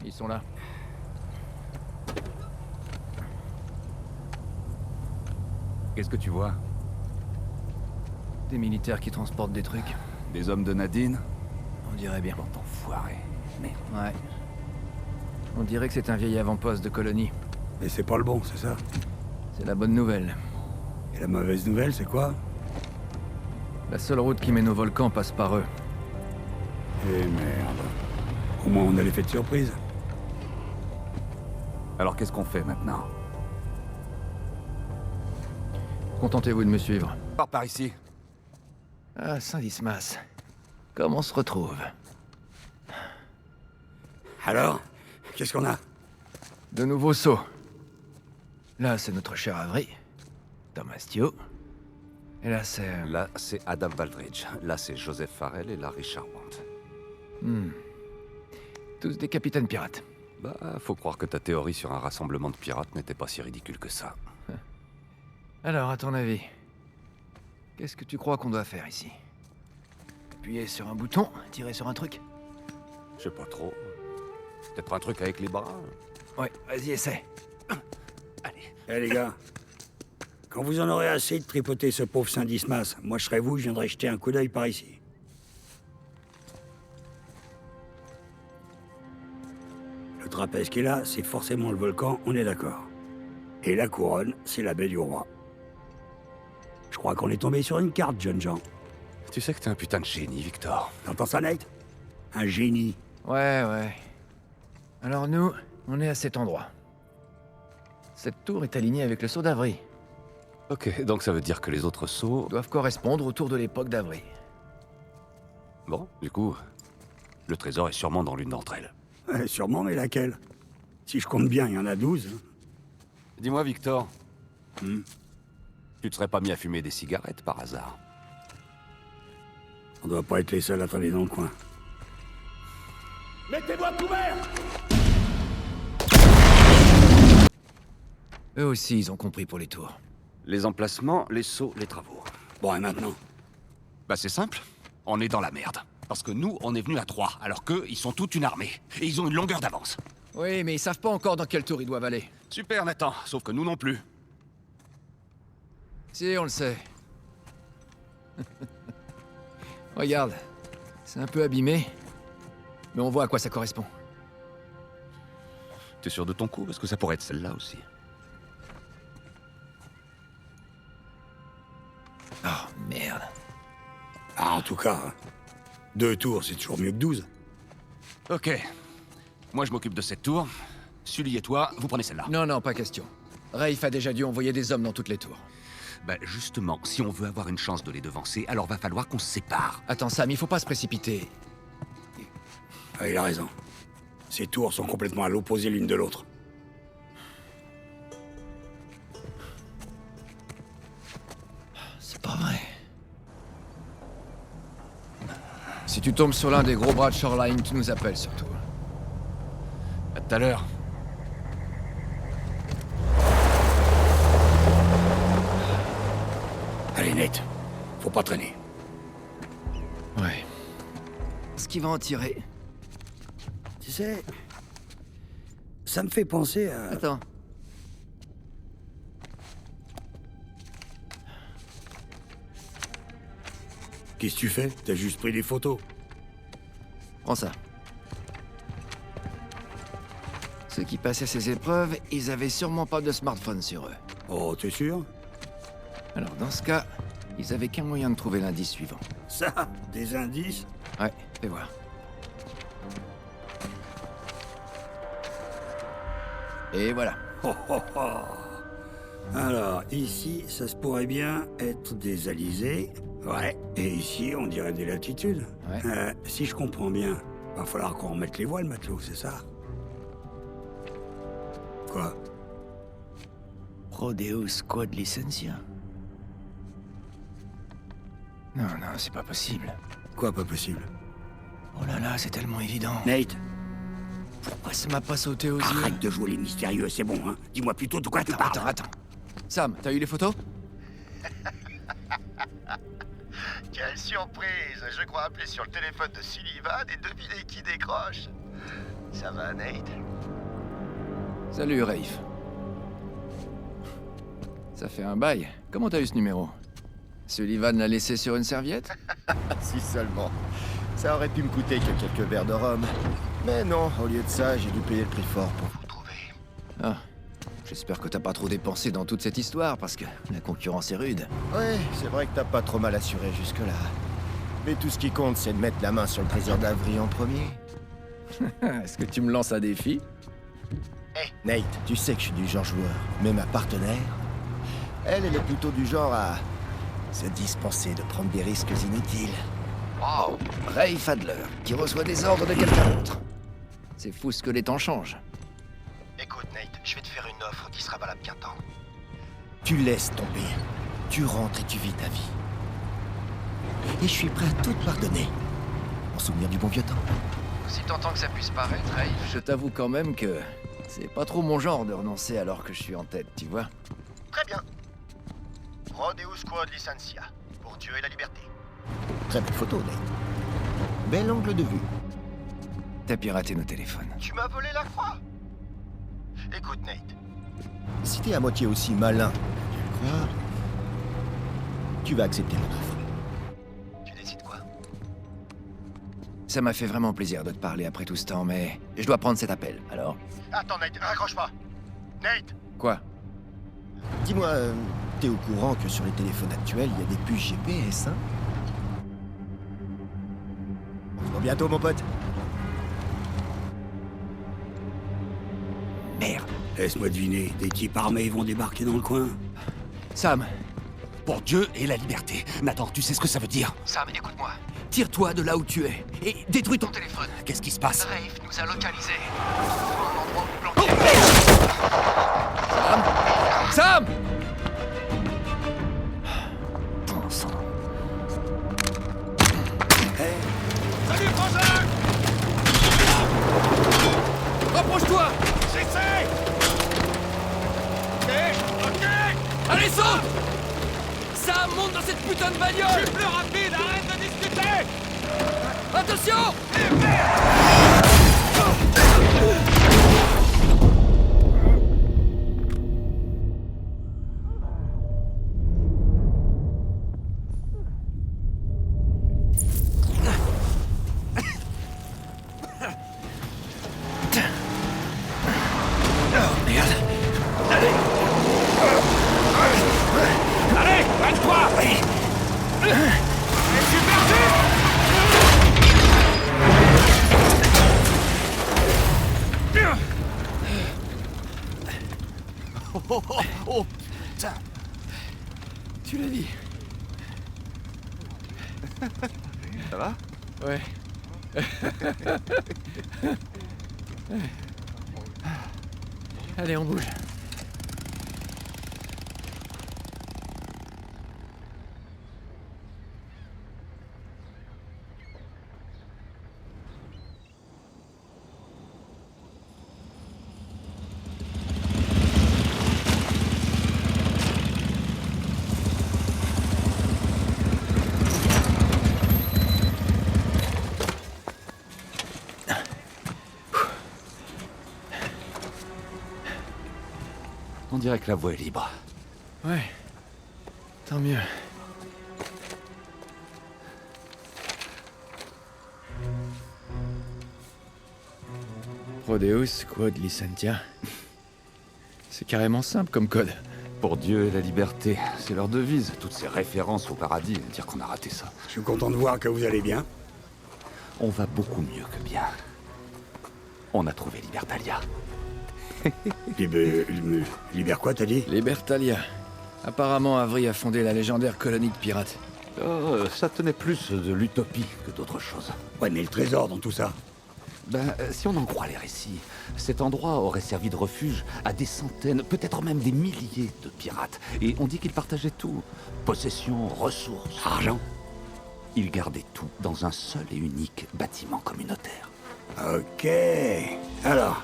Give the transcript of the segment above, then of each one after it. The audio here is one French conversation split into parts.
Ils sont là. Qu'est-ce que tu vois? Des militaires qui transportent des trucs. Des hommes de Nadine? On dirait bien. Bon, enfoiré. Mais... Ouais. On dirait que c'est un vieil avant-poste de colonie. Mais c'est pas le bon, c'est ça? C'est la bonne nouvelle. Et la mauvaise nouvelle, c'est quoi? La seule route qui mène au volcan passe par eux. Eh merde. Au moins on a l'effet de surprise. Alors qu'est-ce qu'on fait maintenant? Contentez-vous de me suivre. Pars par ici. Ah, Saint-Dismas. Comment on se retrouve? Alors? Qu'est-ce qu'on a? De nouveaux sauts. Là, c'est notre cher Avery. Thomas Dio. Et là, c'est... Là, c'est Adam Baldridge. Là, c'est Joseph Farrell et Larry Charwant. Tous des capitaines pirates. Bah, faut croire que ta théorie sur un rassemblement de pirates n'était pas si ridicule que ça. Alors, à ton avis, qu'est-ce que tu crois qu'on doit faire ici? Appuyer sur un bouton, tirer sur un truc? Je sais pas trop. Peut-être un truc avec les bras? Ouais, vas-y, essaie. Allez. Eh les gars, quand vous en aurez assez de tripoter ce pauvre Saint-Dismas, moi je serais vous, je viendrais jeter un coup d'œil par ici. Le trapèze qui est là, c'est forcément le volcan, on est d'accord. Et la couronne, c'est la baie du roi. Je crois qu'on est tombé sur une carte, jeunes gens. Tu sais que t'es un putain de génie, Victor. T'entends ça, Nate? Un génie. Ouais. Alors nous, on est à cet endroit. Cette tour est alignée avec le sceau d'Avery. Ok, donc ça veut dire que les autres sauts... Doivent correspondre autour de l'époque d'Avery. Bon, du coup, le trésor est sûrement dans l'une d'entre elles. Sûrement, mais laquelle? Si je compte bien, il y en a 12. Dis-moi, Victor, tu te serais pas mis à fumer des cigarettes par hasard? On doit pas être les seuls à traîner dans le coin. Mettez-vous à couvert! Eux aussi, ils ont compris pour les tours. Les emplacements, les sauts, les travaux. Bon, et maintenant? Bah c'est simple, on est dans la merde. Parce que nous, on est venus à 3, alors qu'eux, ils sont toute une armée. Et ils ont une longueur d'avance. Oui, mais ils savent pas encore dans quelle tour ils doivent aller. Super, Nathan, sauf que nous non plus. Si, on le sait. Regarde, c'est un peu abîmé, mais on voit à quoi ça correspond. T'es sûr de ton coup? Parce que ça pourrait être celle-là aussi. Oh, merde. Ah, en tout cas, 2 tours, c'est toujours mieux que 12. Ok. Moi, je m'occupe de cette tour. Sully et toi, vous prenez celle-là. Non, pas question. Rafe a déjà dû envoyer des hommes dans toutes les tours. Bah, justement, si on veut avoir une chance de les devancer, alors va falloir qu'on se sépare. Attends, Sam, il faut pas se précipiter. Ah, il a raison. Ces tours sont complètement à l'opposé l'une de l'autre. C'est pas vrai. Si tu tombes sur l'un des gros bras de Shoreline, tu nous appelles surtout. À tout à l'heure. Allez, Nate. Faut pas traîner. Ouais. Ce qui va en tirer. Tu sais, ça me fait penser à... Attends. Qu'est-ce que tu fais? T'as juste pris des photos. Prends ça. Ceux qui passaient ces épreuves, ils avaient sûrement pas de smartphone sur eux. Oh, t'es sûr? Alors dans ce cas, ils avaient qu'un moyen de trouver l'indice suivant. Ça? Des indices? Ouais, fais voir. Et voilà. Oh, oh, oh. Alors, ici, ça se pourrait bien être des alizés. Ouais. Et ici, on dirait des latitudes. Ouais. Si je comprends bien, va falloir qu'on remette les voiles, matelot, c'est ça? Quoi? Prodeus Quad Licentia. Non, c'est pas possible. Quoi, pas possible? Oh là là, c'est tellement évident. Nate, Pourquoi ça m'a pas sauté aux yeux? arrête de jouer les mystérieux, c'est bon, hein? Dis-moi plutôt de quoi tu parles. Attends. Sam, t'as eu les photos? Quelle surprise! Je crois appeler sur le téléphone de Sullivan et deviner qui décroche. Ça va, Nate? Salut, Rafe. Ça fait un bail. Comment t'as eu ce numéro? Sullivan l'a laissé sur une serviette? Si seulement. Ça aurait pu me coûter que quelques verres de rhum. Mais non, au lieu de ça, j'ai dû payer le prix fort pour vous trouver. Ah. J'espère que t'as pas trop dépensé dans toute cette histoire, parce que la concurrence est rude. Ouais, c'est vrai que t'as pas trop mal assuré jusque-là. Mais tout ce qui compte, c'est de mettre la main sur le trésor d'Avery en premier. Est-ce que tu me lances un défi? Hey, Nate, tu sais que je suis du genre joueur. Mais ma partenaire, elle est plutôt du genre à se dispenser de prendre des risques inutiles. Wow! Rafe Adler, qui reçoit des ordres de quelqu'un d'autre. C'est fou ce que les temps changent. Écoute, Nate, je vais te faire une offre qui sera valable qu'un temps. Tu laisses tomber. Tu rentres et tu vis ta vie. Et je suis prêt à tout te pardonner. En souvenir du bon vieux temps. Aussi tentant que ça puisse paraître, Rafe, je t'avoue quand même que c'est pas trop mon genre de renoncer alors que je suis en tête, tu vois. Très bien. Rodeo Squad Licencia. Pour Dieu et la liberté. Très belle photo, Nate. Bel angle de vue. T'as piraté nos téléphones. Tu m'as volé la croix. Écoute, Nate. Si t'es à moitié aussi malin que tu le crois, tu vas accepter mon offre. Tu décides quoi? Ça m'a fait vraiment plaisir de te parler après tout ce temps, mais je dois prendre cet appel, alors? Attends, Nate, raccroche pas. Nate! Quoi? Dis-moi, t'es au courant que sur les téléphones actuels, il y a des puces GPS, hein? On se voit bientôt, mon pote. Merde. Laisse-moi deviner, des types armés vont débarquer dans le coin. Sam, Pour Dieu et la liberté. Nathan, tu sais ce que ça veut dire? Sam, écoute-moi. tire-toi de là où tu es et détruis ton Téléphone. Qu'est-ce qui se passe? Rafe nous a localisés. Trouve un endroit où planquer. Sam! Bon sang. Salut, frangin! Rapproche-toi! J'essaie! Ok! Allez, saute! Sam, monte dans cette putain de bagnole! Plus rapide, arrête de discuter! Attention! Oh merde! Allez, arrête-toi! Je suis perdu! Oh, putain! Tu l'as dit. Ça va? Ouais. Allez, on bouge. On dirait que la voie est libre. Ouais. Tant mieux. Rodeo Squad Licentia. C'est carrément simple comme code. Pour Dieu et la liberté, c'est leur devise. Toutes ces références au paradis, dire qu'on a raté ça. Je suis content de voir que vous allez bien. On va beaucoup mieux que bien. On a trouvé Libertalia. Libère quoi, t'as dit? Libertalia. Apparemment, Avery a fondé la légendaire colonie de pirates. Ça tenait plus de l'utopie que d'autre chose. Ouais, mais le trésor dans tout ça. Si on en croit les récits, cet endroit aurait servi de refuge à des centaines, peut-être même des milliers de pirates. Et on dit qu'ils partageaient tout. Possessions, ressources. Argent? Ils gardaient tout dans un seul et unique bâtiment communautaire. Ok. Alors,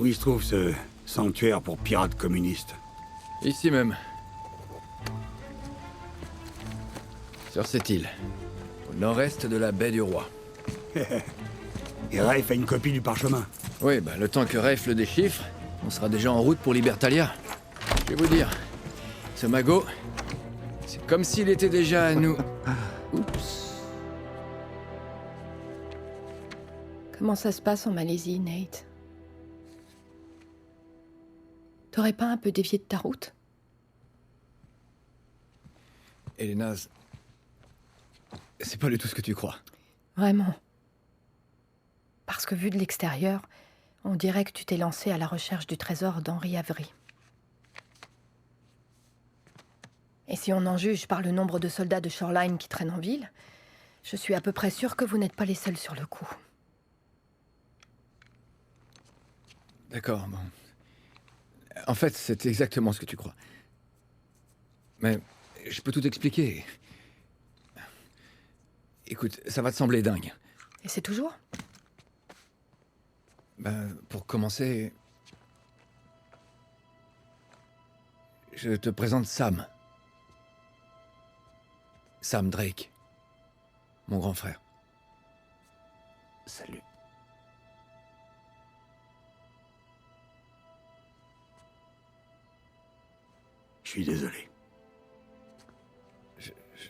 où il se trouve ce sanctuaire pour pirates communistes? Ici même. Sur cette île. Au nord-est de la baie du Roi. Et Rafe a une copie du parchemin. Oui, bah le temps que Rafe le déchiffre, on sera déjà en route pour Libertalia. Je vais vous dire, ce magot, c'est comme s'il était déjà à nous. Oups. Comment ça se passe en Malaisie, Nate? T'aurais pas un peu dévié de ta route? Elena, c'est pas du tout ce que tu crois. Vraiment. Parce que vu de l'extérieur, on dirait que tu t'es lancé à la recherche du trésor d'Henry Avery. Et si on en juge par le nombre de soldats de Shoreline qui traînent en ville, je suis à peu près sûre que vous n'êtes pas les seuls sur le coup. D'accord, bon. En fait, c'est exactement ce que tu crois. Mais je peux tout expliquer. Écoute, ça va te sembler dingue. Et c'est toujours? Ben, pour commencer, je te présente Sam. Sam Drake. Mon grand frère. Salut. Je suis désolé.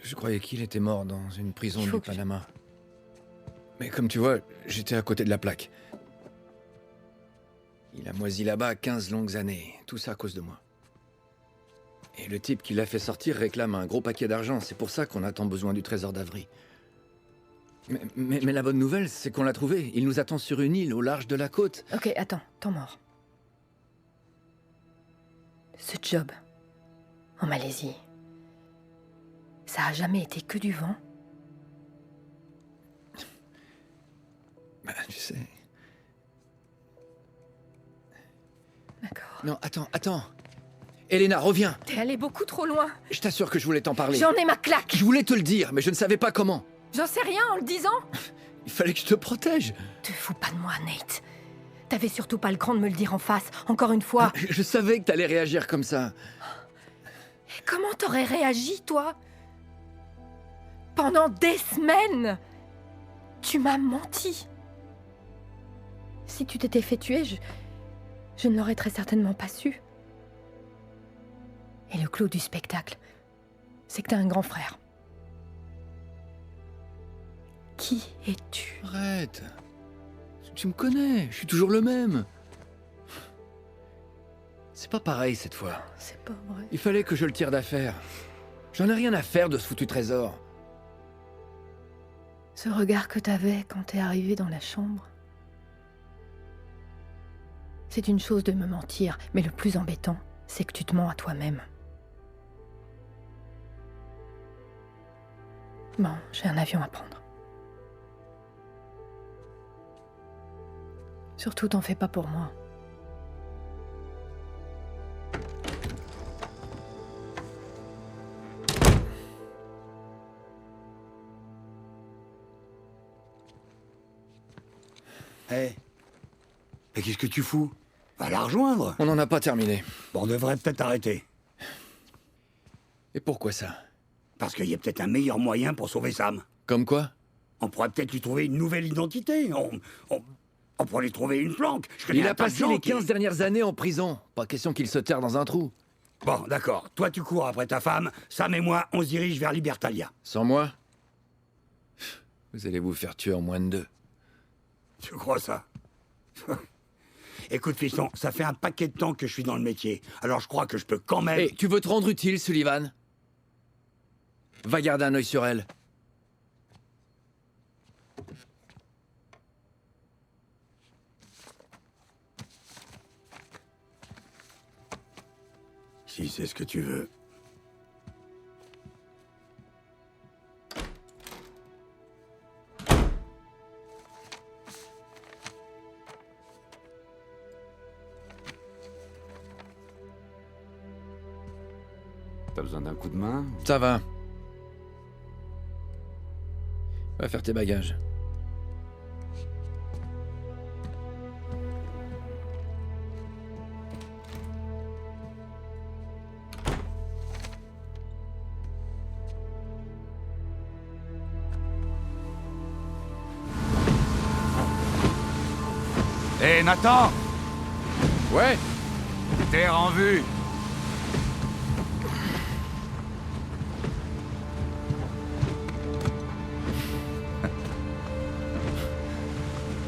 Je croyais qu'il était mort dans une prison Il faut du que je- Panama. Mais comme tu vois, j'étais à côté de la plaque. Il a moisi là-bas 15 longues années, tout ça à cause de moi. Et le type qui l'a fait sortir réclame un gros paquet d'argent, c'est pour ça qu'on a tant besoin du trésor d'Avery. Mais la bonne nouvelle, c'est qu'on l'a trouvé. Il nous attend sur une île au large de la côte. Ok, attends, temps mort. Ce job, en Malaisie, ça a jamais été que du vent? Bah, tu sais... D'accord. Non, attends. Elena, reviens. T'es allé beaucoup trop loin. Je t'assure que je voulais t'en parler. J'en ai ma claque. Je voulais te le dire, mais je ne savais pas comment. J'en sais rien en le disant. Il fallait que je te protège. Te fous pas de moi, Nate. T'avais surtout pas le cran de me le dire en face, encore une fois. Je savais que t'allais réagir comme ça. Et comment t'aurais réagi, toi? Pendant des semaines, tu m'as menti. Si tu t'étais fait tuer, je ne l'aurais très certainement pas su. Et le clou du spectacle, c'est que t'as un grand frère. Qui es-tu? Arrête. Tu me connais, je suis toujours le même. C'est pas pareil cette fois. C'est pas vrai. Il fallait que je le tire d'affaire. J'en ai rien à faire de ce foutu trésor. Ce regard que t'avais quand t'es arrivé dans la chambre. C'est une chose de me mentir, mais le plus embêtant, c'est que tu te mens à toi-même. Bon, j'ai un avion à prendre. Surtout, t'en fais pas pour moi. Hé. Mais qu'est-ce que tu fous? Va la rejoindre. On n'en a pas terminé. Bon, on devrait peut-être arrêter. Et pourquoi ça? Parce qu'il y a peut-être un meilleur moyen pour sauver Sam. Comme quoi? On pourrait peut-être lui trouver une nouvelle identité. On pourrait lui trouver une planque. Je connais Il un a tas de passé gens les qui- 15 dernières années en prison. Pas question qu'il se terre dans un trou. Bon, d'accord. Toi, tu cours après ta femme. Sam et moi, on se dirige vers Libertalia. Sans moi? Vous allez vous faire tuer en moins de 2. Tu crois ça? Écoute, fiston, ça fait un paquet de temps que je suis dans le métier. Alors je crois que je peux quand même... Hé, tu veux te rendre utile, Sullivan? Va garder un œil sur elle. Si c'est ce que tu veux. T'as besoin d'un coup de main? Ça va. Va faire tes bagages. Hé, Nathan! Ouais. Terre en vue!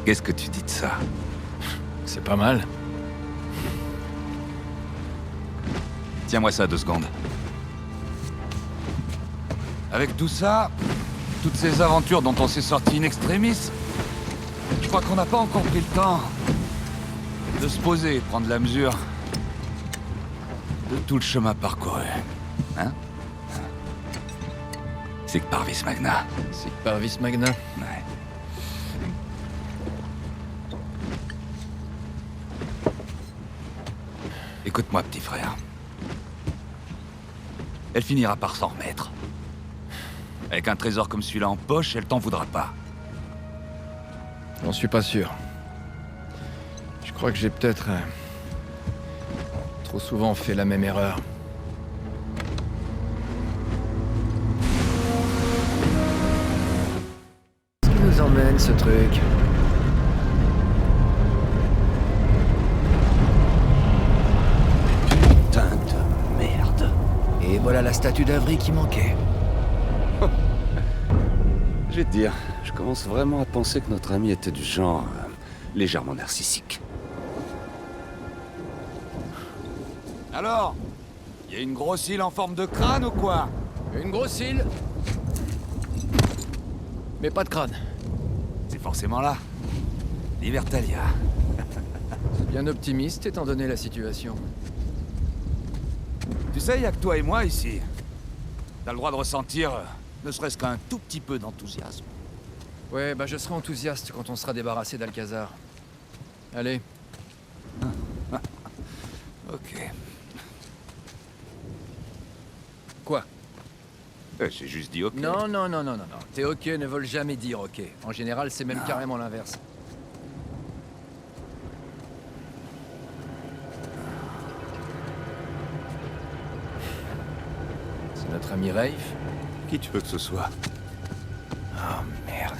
Qu'est-ce que tu dis de ça? C'est pas mal. Tiens-moi ça 2 secondes. Avec tout ça, toutes ces aventures dont on s'est sorti in extremis, je crois qu'on n'a pas encore pris le temps de se poser et prendre la mesure de tout le chemin parcouru. Hein? C'est que Parvis Magna. C'est Parvis Magna. Ouais. Écoute-moi, petit frère. Elle finira par s'en remettre. Avec un trésor comme celui-là en poche, elle t'en voudra pas. J'en suis pas sûr. Je crois que j'ai peut-être trop souvent fait la même erreur. Où est-ce qu'il nous emmène, ce truc? Putain de merde. Et voilà la statue d'Avry qui manquait. Je vais te dire, je commence vraiment à penser que notre ami était du genre légèrement narcissique. Alors? Y a une grosse île en forme de crâne ou quoi? Une grosse île. Mais pas de crâne. C'est forcément là. Libertalia. C'est bien optimiste étant donné la situation. Tu sais, y a que toi et moi ici. T'as le droit de ressentir ne serait-ce qu'un tout petit peu d'enthousiasme. Ouais, bah je serai enthousiaste quand on sera débarrassé d'Alcazar. Allez. Ok. Quoi? J'ai juste dit ok. Non, non, non, non, non, non. Tes ok ne veulent jamais dire ok. En général, c'est même carrément l'inverse. C'est notre ami Rafe. Qui tu veux que ce soit? Oh, merde.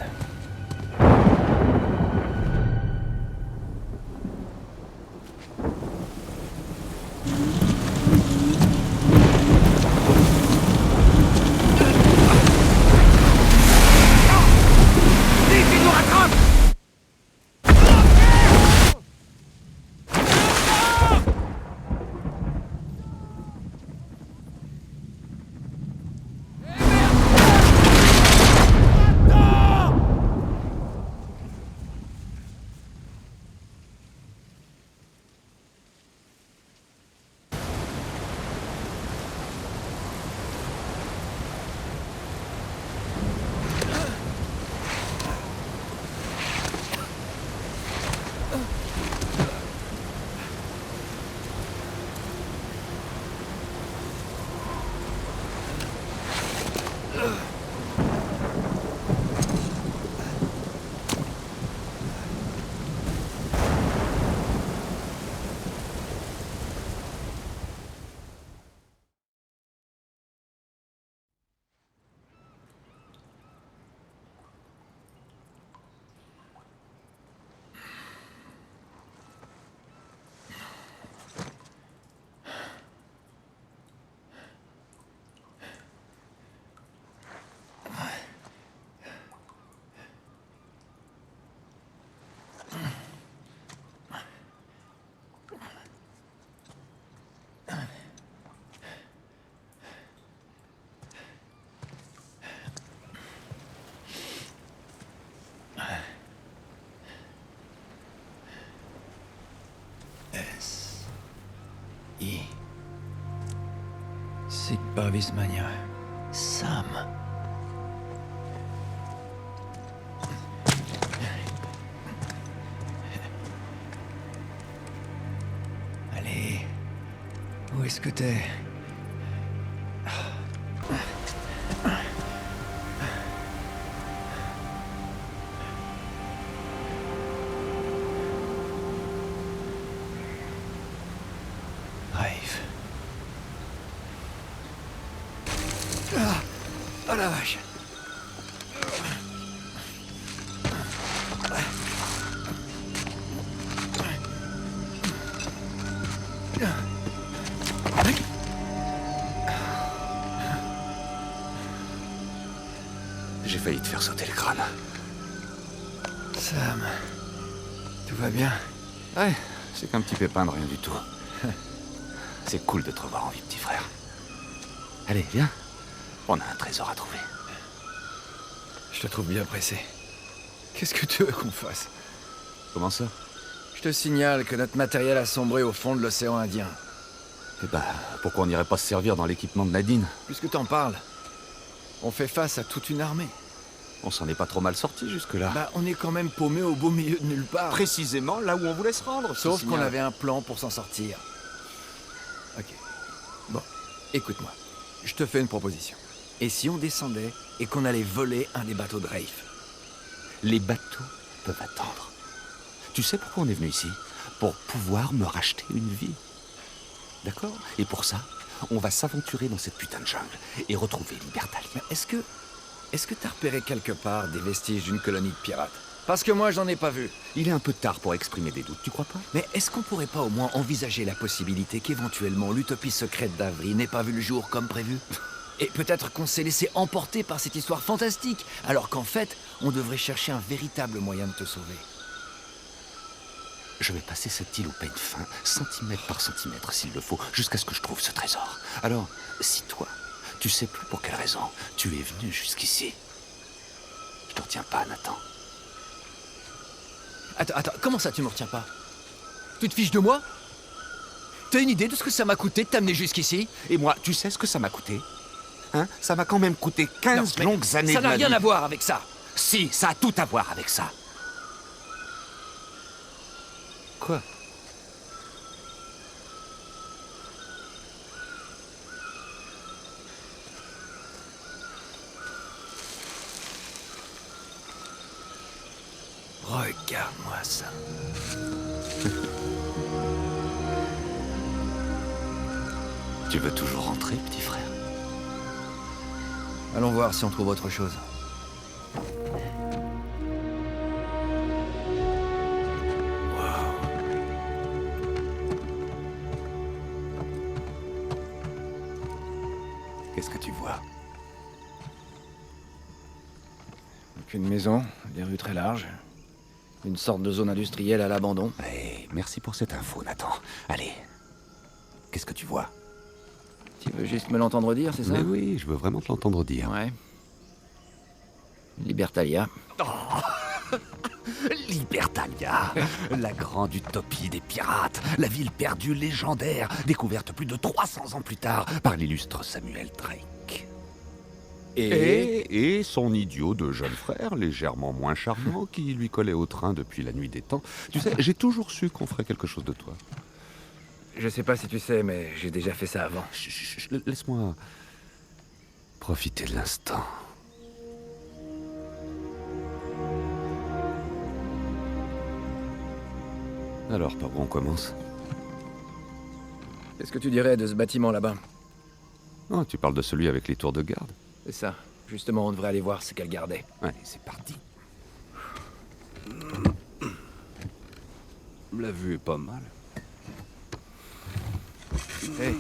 Sic Parvis Magna. Sam. Allez. Où est-ce que t'es? Rafe. Oh la vache. J'ai failli te faire sauter le crâne. Sam, tout va bien? Ouais, c'est qu'un petit pépin de rien du tout. C'est cool de te revoir en vie, petit frère. Allez, viens. On a un trésor à trouver. Je te trouve bien pressé. Qu'est-ce que tu veux qu'on fasse? Comment ça? Je te signale que notre matériel a sombré au fond de l'océan Indien. Eh ben, pourquoi on n'irait pas se servir dans l'équipement de Nadine? Puisque t'en parles, on fait face à toute une armée. On s'en est pas trop mal sorti jusque-là. Bah, on est quand même paumé au beau milieu de nulle part. Précisément là où on voulait se rendre. Sauf qu'on avait un plan pour s'en sortir. Ok. Bon, écoute-moi. Je te fais une proposition. Et si on descendait et qu'on allait voler un des bateaux de Rafe? Les bateaux peuvent attendre. Tu sais pourquoi on est venu ici? Pour pouvoir me racheter une vie. D'accord? Et pour ça, on va s'aventurer dans cette putain de jungle et retrouver Libertalia. Mais est-ce que t'as repéré quelque part des vestiges d'une colonie de pirates? Parce que moi, j'en ai pas vu. Il est un peu tard pour exprimer des doutes, tu crois pas? Mais est-ce qu'on pourrait pas au moins envisager la possibilité qu'éventuellement l'utopie secrète d'Avry n'ait pas vu le jour comme prévu? Et peut-être qu'on s'est laissé emporter par cette histoire fantastique, alors qu'en fait, on devrait chercher un véritable moyen de te sauver. Je vais passer cette île au peigne fin, centimètre par centimètre s'il le faut, jusqu'à ce que je trouve ce trésor. Alors, si toi, tu sais plus pour quelle raison tu es venu jusqu'ici, je te retiens pas, Nathan. Attends, comment ça tu me retiens pas? Tu te fiches de moi? T'as une idée de ce que ça m'a coûté de t'amener jusqu'ici? Et moi, tu sais ce que ça m'a coûté? Hein? Ça m'a quand même coûté 15 Non, longues années ça de n'a ma rien vie. à voir avec ça. Si, ça a tout à voir avec ça. Quoi? Regarde-moi ça. Tu veux toujours rentrer, petit frère? Allons voir si on trouve autre chose. Qu'est-ce que tu vois? Une maison, des rues très larges. Une sorte de zone industrielle à l'abandon. Hey, merci pour cette info, Nathan. Allez, qu'est-ce que tu vois? Tu veux juste me l'entendre dire, c'est ça? Mais oui, je veux vraiment te l'entendre dire. Ouais. Libertalia. Libertalia, la grande utopie des pirates, la ville perdue légendaire, découverte plus de 300 ans plus tard par l'illustre Samuel Drake. Et son idiot de jeune frère, légèrement moins charmant, qui lui collait au train depuis la nuit des temps. Tu sais, j'ai toujours su qu'on ferait quelque chose de toi. Je sais pas si tu sais, mais j'ai déjà fait ça avant. Chut, chut, chut, laisse-moi profiter de l'instant. Alors, par où on commence? Qu'est-ce que tu dirais de ce bâtiment là-bas? Oh, tu parles de celui avec les tours de garde? C'est ça. Justement, on devrait aller voir ce qu'elle gardait. Allez, c'est parti. La vue est pas mal. Hé.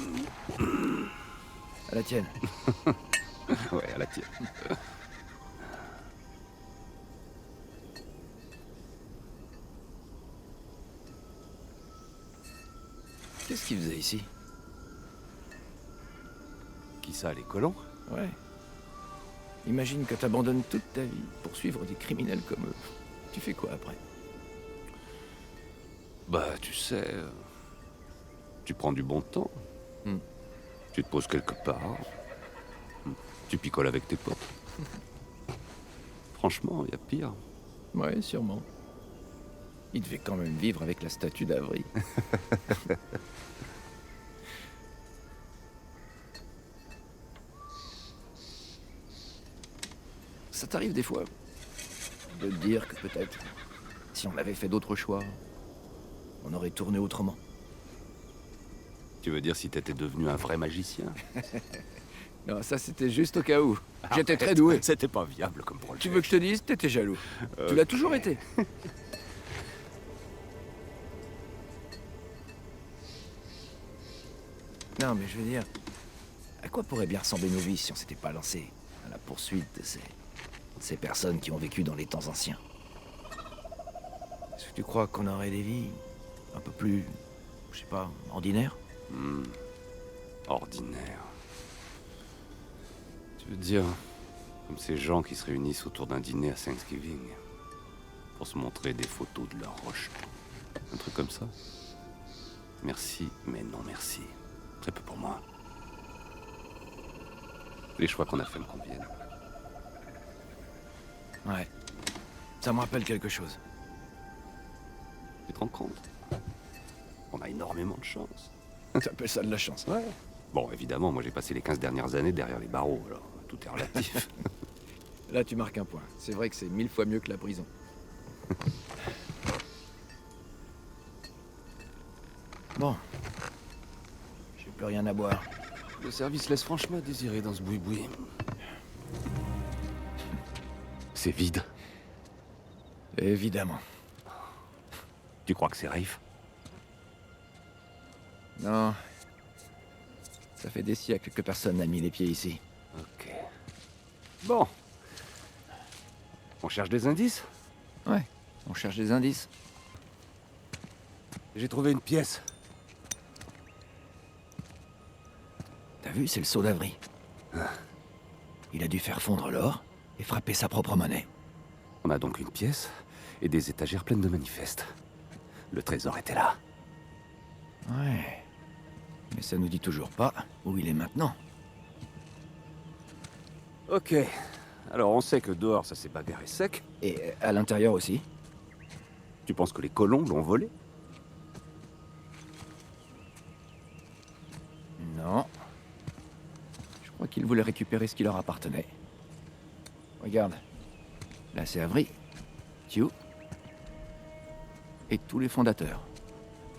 À la tienne. Ouais, à la tienne. Qu'est-ce qu'il faisait ici? Qui ça, les colons? Ouais. Imagine que t'abandonnes toute ta vie pour suivre des criminels comme eux. Tu fais quoi après? Bah, tu sais... tu prends du bon temps. Tu te poses quelque part. Tu picoles avec tes potes. Franchement, il y a pire. Ouais, sûrement. Il devait quand même vivre avec la statue d'Avry. Ça t'arrive des fois de te dire que peut-être, si on avait fait d'autres choix, on aurait tourné autrement. Tu veux dire si t'étais devenu un vrai magicien? Non, ça c'était juste au cas où. J'étais très doué. C'était pas viable comme projet. Tu veux que je te dise, t'étais jaloux. Tu l'as toujours été. putain, mais je veux dire... À quoi pourraient bien ressembler nos vies si on s'était pas lancé à la poursuite de ces personnes qui ont vécu dans les temps anciens? Est-ce que tu crois qu'on aurait des vies un peu plus... je sais pas, ordinaires? Ordinaire. Tu veux dire, comme ces gens qui se réunissent autour d'un dîner à Thanksgiving pour se montrer des photos de leurs roches. Un truc comme ça. Merci, mais non merci. Très peu pour moi. Les choix qu'on a fait me conviennent. Ouais. Ça me rappelle quelque chose. Tu te rends compte? On a énormément de chance. T'appelles ça de la chance? Ouais. Bon, évidemment, moi j'ai passé les 15 dernières années derrière les barreaux, alors tout est relatif. Là, tu marques un point. C'est vrai que c'est 1000 fois mieux que la prison. Bon. J'ai plus rien à boire. Le service laisse franchement à désirer dans ce boui-boui. C'est vide. Évidemment. Tu crois que c'est Rafe? Non. Ça fait des siècles que personne n'a mis les pieds ici. Ok. Bon. On cherche des indices? Ouais, on cherche des indices. J'ai trouvé une pièce. T'as vu, c'est le sceau d'Avry. Il a dû faire fondre l'or et frapper sa propre monnaie. On a donc une pièce et des étagères pleines de manifestes. Le trésor était là. Ouais. Mais ça nous dit toujours pas où il est maintenant. Ok. Alors on sait que dehors ça s'est bagarré sec. Et à l'intérieur aussi. Tu penses que les colons l'ont volé? Non. Je crois qu'ils voulaient récupérer ce qui leur appartenait. Regarde. Là c'est Avry, Tew et tous les fondateurs.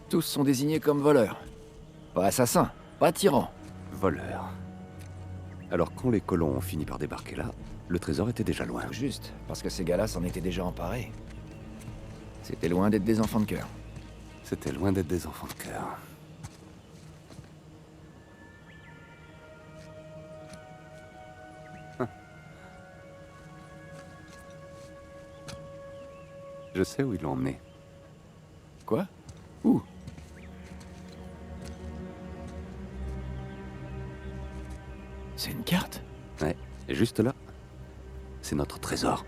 Tous sont désignés comme voleurs. Pas assassins, pas tyrans. Voleurs. Alors quand les colons ont fini par débarquer là, le trésor était déjà loin. Juste, parce que ces gars-là s'en étaient déjà emparés. C'était loin d'être des enfants de cœur. C'était loin d'être des enfants de cœur. Je sais où ils l'ont emmené. Quoi? Où? C'est une carte? Ouais, et juste là, c'est notre trésor.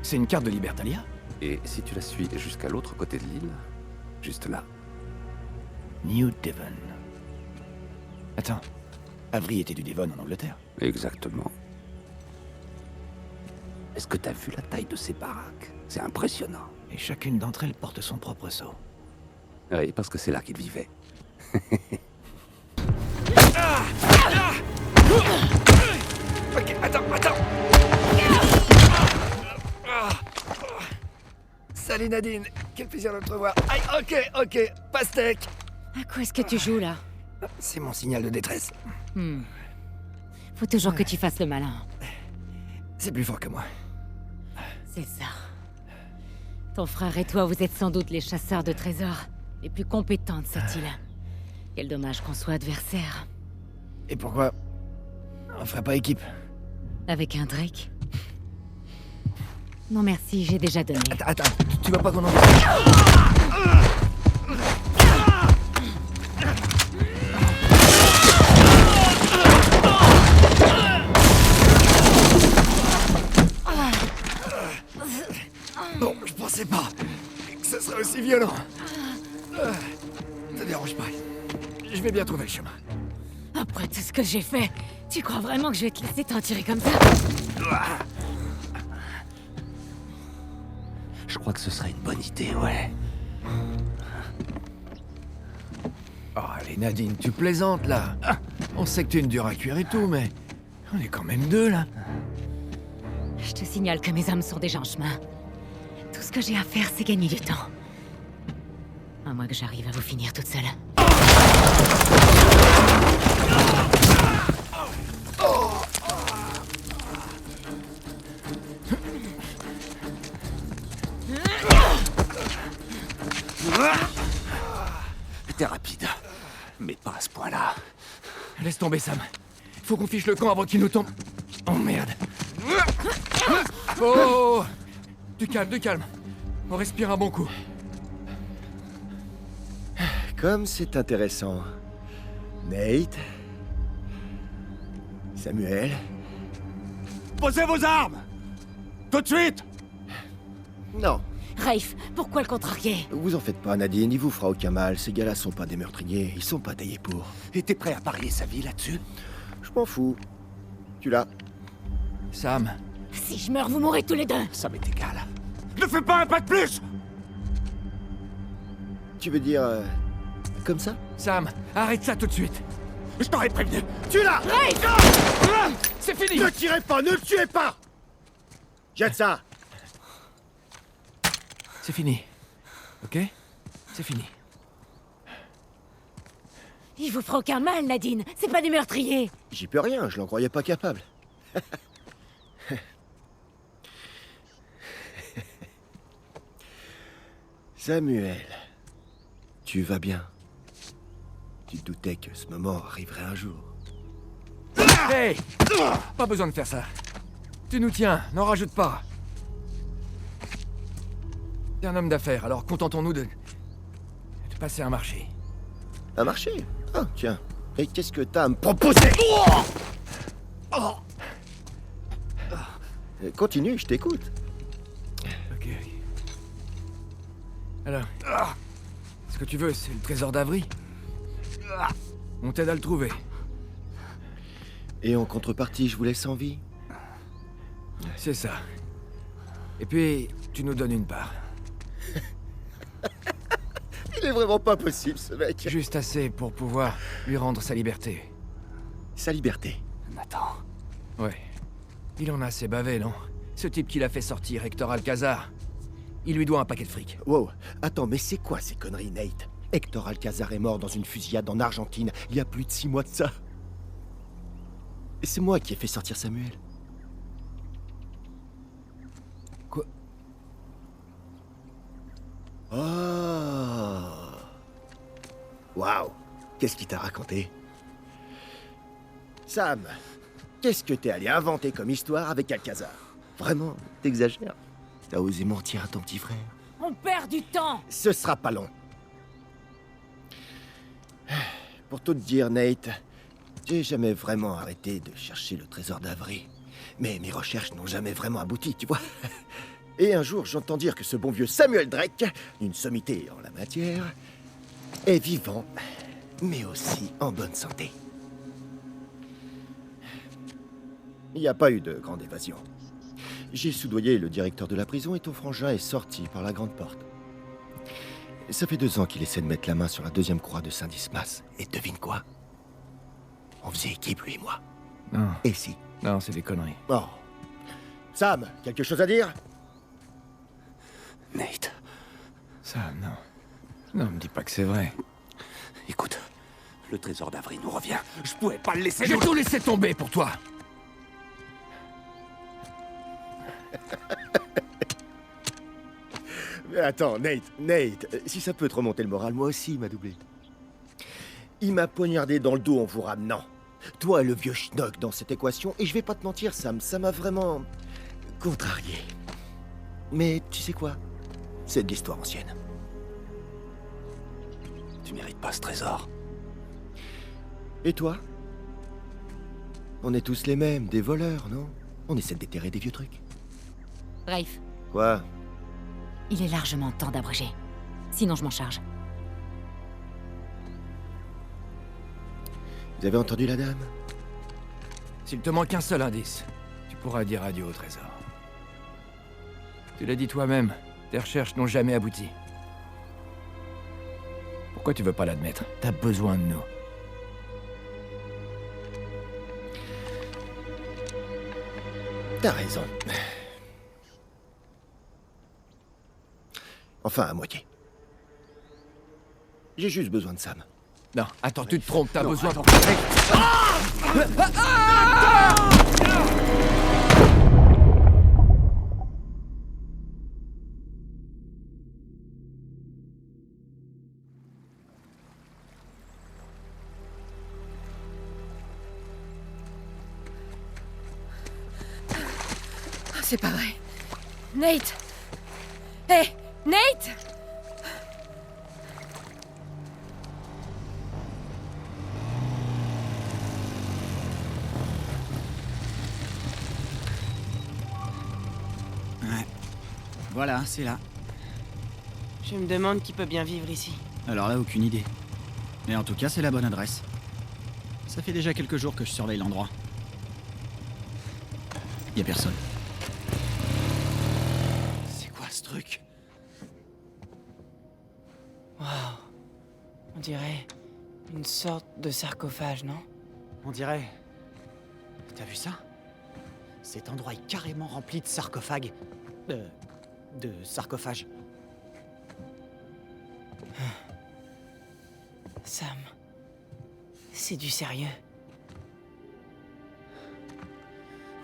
C'est une carte de Libertalia? Et si tu la suis jusqu'à l'autre côté de l'île, juste là. New Devon. Attends, Avry était du Devon en Angleterre. Exactement. Est-ce que t'as vu la taille de ces baraques? C'est impressionnant. Et chacune d'entre elles porte son propre sceau. Oui, parce que c'est là qu'ils vivaient. Ok, attends. Salut Nadine, quel plaisir de te revoir. Aïe, ok, pastèque. À quoi est-ce que tu joues là? C'est mon signal de détresse. Faut toujours que tu fasses le malin. C'est plus fort que moi. C'est ça. Ton frère et toi, vous êtes sans doute les chasseurs de trésors les plus compétents de cette île. Quel dommage qu'on soit adversaires. Et pourquoi on ferait pas équipe? Avec un Drake? Non merci, j'ai déjà donné. Attends, tu vas pas qu'on en... Bon, je pensais pas que ce serait aussi violent. Ça dérange pas. Je vais bien trouver le chemin. Après tout ce que j'ai fait, tu crois vraiment que je vais te laisser t'en tirer comme ça? Je crois que ce serait une bonne idée, ouais. Oh, allez Nadine, tu plaisantes là. On sait que t'es une dure à cuire et tout, mais on est quand même deux là. Je te signale que mes hommes sont déjà en chemin. Tout ce que j'ai à faire, c'est gagner du temps. À moins que j'arrive à vous finir toute seule. T'es rapide, mais pas à ce point-là. Laisse tomber, Sam. Faut qu'on fiche le camp avant qu'il nous tombe. Oh merde. Oh! Du calme. On respire un bon coup. Comme c'est intéressant. Nate. Samuel. Posez vos armes! Tout de suite! Non, Rafe, pourquoi le contrarier? vous en faites pas, Nadine, il vous fera aucun mal. Ces gars-là sont pas des meurtriers, ils sont pas taillés pour. Et t'es prêt à parier sa vie là-dessus? Je m'en fous. Tu l'as. Sam, Si je meurs, vous mourrez tous les deux! Ça m'est égal. Ne fais pas un pas de plus! Tu veux dire... comme ça? Sam, arrête ça tout de suite. Je t'aurais prévenu! Tu l'as! C'est fini! Ne tirez pas, ne le tuez pas! Jette ça! C'est fini. Ok? C'est fini. Il vous fera aucun mal, Nadine! C'est pas des meurtriers! J'y peux rien, je l'en croyais pas capable. Samuel, tu vas bien? Tu te doutais que ce moment arriverait un jour. Hey! Pas besoin de faire ça. Tu nous tiens, n'en rajoute pas. T'es un homme d'affaires, alors contentons-nous de passer un marché. Un marché? Ah, tiens. Et qu'est-ce que t'as à me proposer? Continue, je t'écoute. Ok. Alors, ce que tu veux, c'est le trésor d'Avry. On t'aide à le trouver. Et en contrepartie, je vous laisse en vie. C'est ça. Et puis, tu nous donnes une part. Il est vraiment pas possible, ce mec. Juste assez pour pouvoir lui rendre sa liberté. Sa liberté. Nathan. Ouais. Il en a assez bavé, non? Ce type qui l'a fait sortir, Hector Alcazar. Il lui doit un paquet de fric. Wow. Attends, mais c'est quoi ces conneries, Nate? Hector Alcazar est mort dans une fusillade en Argentine, il y a plus de 6 mois de ça. Et c'est moi qui ai fait sortir Samuel. Quoi? Oh. Waouh. Qu'est-ce qu'il t'a raconté? Sam, qu'est-ce que t'es allé inventer comme histoire avec Alcazar? Vraiment, t'exagères. T'as osé mentir à ton petit frère. On perd du temps! Ce sera pas long. Pour tout te dire, Nate, j'ai jamais vraiment arrêté de chercher le trésor d'Avry. Mais mes recherches n'ont jamais vraiment abouti, tu vois. Et un jour, j'entends dire que ce bon vieux Samuel Drake, une sommité en la matière, est vivant, mais aussi en bonne santé. Il n'y a pas eu de grande évasion. J'ai soudoyé le directeur de la prison et ton frangin est sorti par la grande porte. Ça fait 2 ans qu'il essaie de mettre la main sur la 2e croix de Saint-Dismas. Et devine quoi? On faisait équipe, lui et moi. Non, Et si? non, c'est des conneries. Oh. Sam, quelque chose à dire? Nate. Ça, non. Non, me dis pas que c'est vrai. Écoute, le trésor d'Avry nous revient. Je pouvais pas le laisser J'ai nous... tout laissé tomber pour toi. Mais attends, Nate, si ça peut te remonter le moral, moi aussi, il m'a doublé. Il m'a poignardé dans le dos en vous ramenant. Toi et le vieux schnock dans cette équation, et je vais pas te mentir, Sam, ça m'a vraiment... contrarié. Mais tu sais quoi? C'est de l'histoire ancienne. Tu mérites pas ce trésor. Et toi? On est tous les mêmes, des voleurs, non? On essaie de déterrer des vieux trucs. Rafe, Quoi? il est largement temps d'abréger. Sinon, je m'en charge. Vous avez entendu la dame? S'il te manque un seul indice, tu pourras dire adieu au trésor. Tu l'as dit toi-même, tes recherches n'ont jamais abouti. Pourquoi tu veux pas l'admettre? T'as besoin de nous. T'as raison. Enfin, à moitié. J'ai juste besoin de Sam. Non, attends, tu te trompes, t'as besoin... C'est pas vrai. Nate! Hé! Nate! Ouais. Voilà, c'est là. Je me demande qui peut bien vivre ici. Alors là, aucune idée. Mais en tout cas, c'est la bonne adresse. Ça fait déjà quelques jours que je surveille l'endroit. Y a personne. C'est quoi ce truc? Waouh. On dirait une sorte de sarcophage, non? On dirait... T'as vu ça? Cet endroit est carrément rempli de sarcophages. De sarcophages. Sam. C'est du sérieux.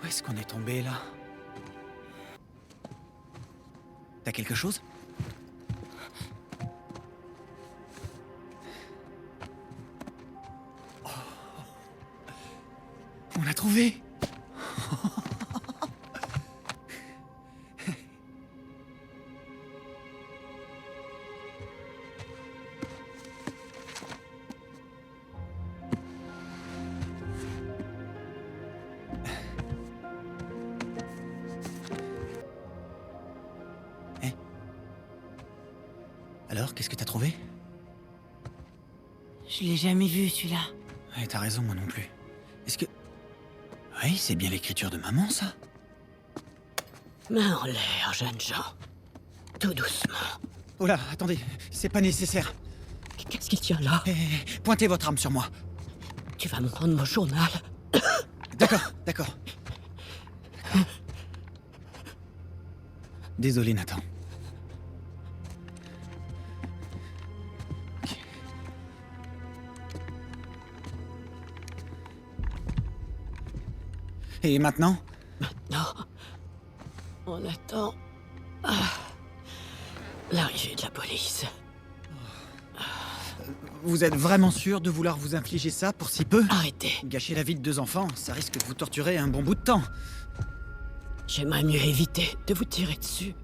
Où est-ce qu'on est tombé, là? T'as quelque chose? Oh. On l'a trouvé! Alors, qu'est-ce que t'as trouvé? Je l'ai jamais vu, celui-là. Ouais, t'as raison, moi non plus. Est-ce que... Oui, c'est bien l'écriture de maman, ça? Main en l'air, jeunes gens. Tout doucement. Oh là, attendez, c'est pas nécessaire. Qu'est-ce qu'il tient là? Pointez votre arme sur moi. Tu vas me rendre mon journal. D'accord, d'accord. Désolé, Nathan. Ok. Et maintenant? Maintenant, on attend l'arrivée de la police. Vous êtes vraiment sûr de vouloir vous infliger ça pour si peu? Arrêtez. Gâcher la vie de 2 enfants, ça risque de vous torturer un bon bout de temps. J'aimerais mieux éviter de vous tirer dessus.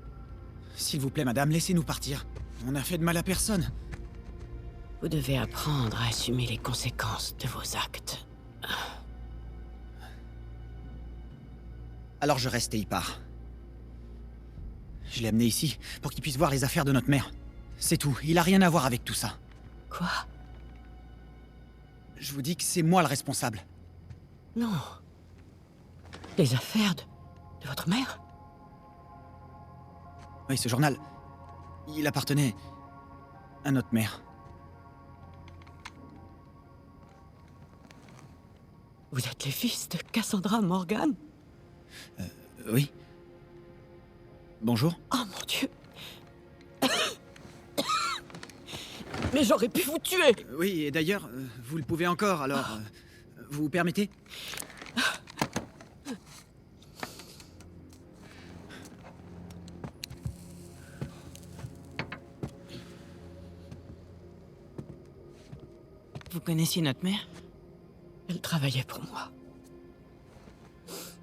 S'il vous plaît, madame, laissez-nous partir. On n'a fait de mal à personne. Vous devez apprendre à assumer les conséquences de vos actes. Alors je reste et il part. Je l'ai amené ici pour qu'il puisse voir les affaires de notre mère. C'est tout, il a rien à voir avec tout ça. Quoi? Je vous dis que c'est moi le responsable. Non. Les affaires de votre mère? Oui, ce journal, il appartenait à notre mère. Vous êtes les fils de Cassandra Morgan? Oui. Bonjour. Oh mon Dieu! Mais j'aurais pu vous tuer! Oui, et d'ailleurs, vous le pouvez encore, alors... vous permettez? Vous connaissiez notre mère? Elle travaillait pour moi.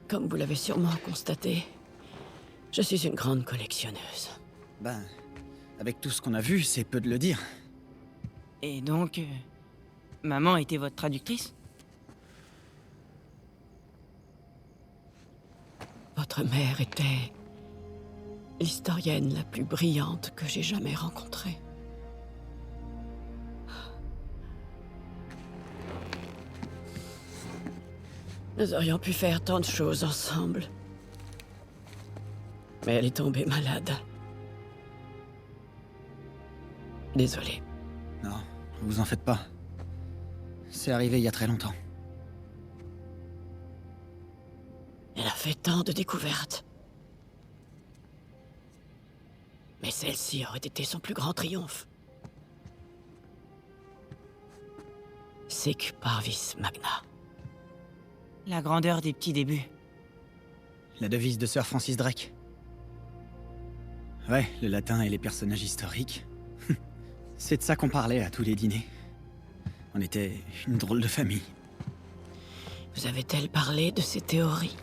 Comme vous l'avez sûrement constaté, je suis une grande collectionneuse. Ben, avec tout ce qu'on a vu, c'est peu de le dire. Et donc... maman était votre traductrice? Votre mère était l'historienne la plus brillante que j'ai jamais rencontrée. Nous aurions pu faire tant de choses ensemble. Mais elle est tombée malade. Désolée. Non, vous en faites pas. C'est arrivé il y a très longtemps. Elle a fait tant de découvertes. Mais celle-ci aurait été son plus grand triomphe. Sic parvis magna. La grandeur des petits débuts. La devise de Sir Francis Drake. Ouais, le latin et les personnages historiques. C'est de ça qu'on parlait à tous les dîners. On était une drôle de famille. Vous avez-elle parlé de ces théories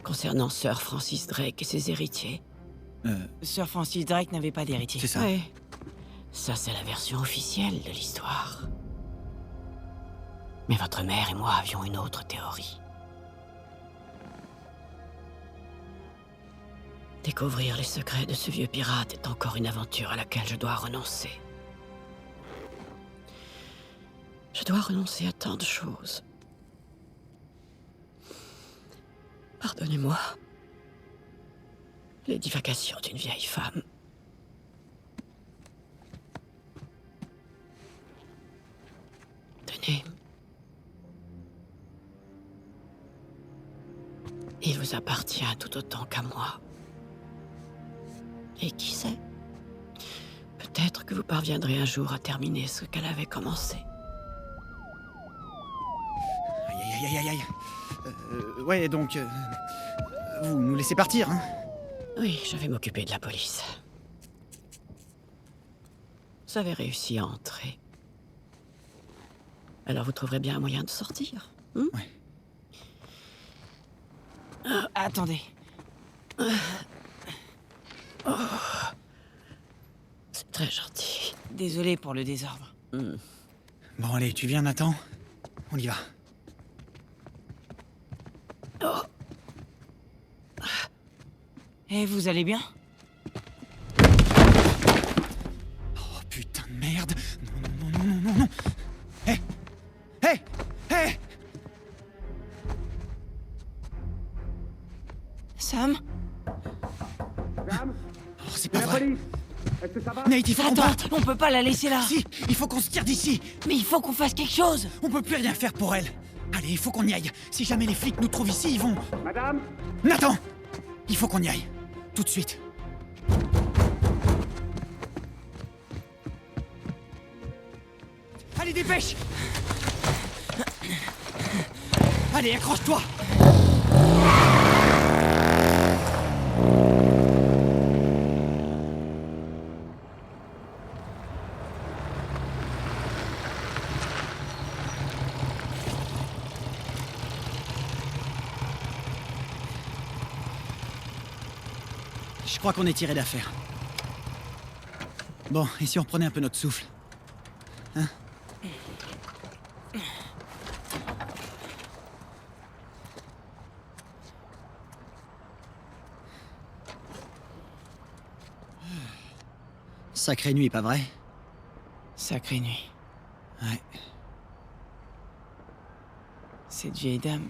concernant Sir Francis Drake et ses héritiers. Sir Francis Drake n'avait pas d'héritier. C'est ça. Oui. Ça, c'est la version officielle de l'histoire. Mais votre mère et moi avions une autre théorie. Découvrir les secrets de ce vieux pirate est encore une aventure à laquelle je dois renoncer. Je dois renoncer à tant de choses. Pardonnez-moi. Les divagations d'une vieille femme. Tenez. Il vous appartient tout autant qu'à moi. Et qui sait? Peut-être que vous parviendrez un jour à terminer ce qu'elle avait commencé. Aïe, aïe, aïe, aïe. Ouais, donc... vous nous laissez partir, hein? Oui, je vais m'occuper de la police. Vous avez réussi à entrer. Alors vous trouverez bien un moyen de sortir, hein? Ouais. Attendez. Oh. C'est très gentil. Désolé pour le désordre. Bon, allez, tu viens, Nathan? On y va. Oh. Eh, vous allez bien? Oh, putain de merde! Non, non, non, non, non, non! Hé! Hé! Hé! Sam? Oh, c'est pas vrai! Nate, il faut qu'on parte! On peut pas la laisser là! Si! Il faut qu'on se tire d'ici! Mais il faut qu'on fasse quelque chose! On peut plus rien faire pour elle! Allez, il faut qu'on y aille! Si jamais les flics nous trouvent ici, ils vont... Madame! Nathan! Il faut qu'on y aille! Tout de suite! Allez, dépêche! Allez, accroche-toi! Je crois qu'on est tiré d'affaire. Bon, et si on prenait un peu notre souffle? Hein? Sacrée nuit, pas vrai? Sacrée nuit. Ouais. Cette vieille dame...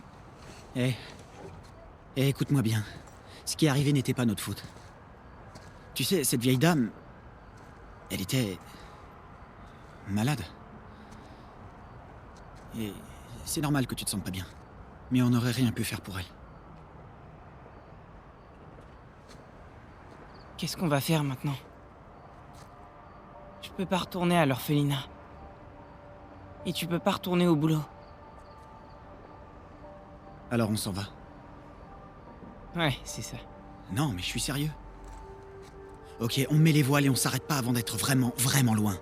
Eh, écoute-moi bien. Ce qui est arrivé n'était pas notre faute. Tu sais, cette vieille dame... Elle était... malade. Et c'est normal que tu te sentes pas bien. Mais on n'aurait rien pu faire pour elle. Qu'est-ce qu'on va faire maintenant? Je peux pas retourner à l'orphelinat. Et tu peux pas retourner au boulot. Alors on s'en va. Ouais, c'est ça. Non, mais je suis sérieux. Ok, on met les voiles et on s'arrête pas avant d'être vraiment, vraiment loin.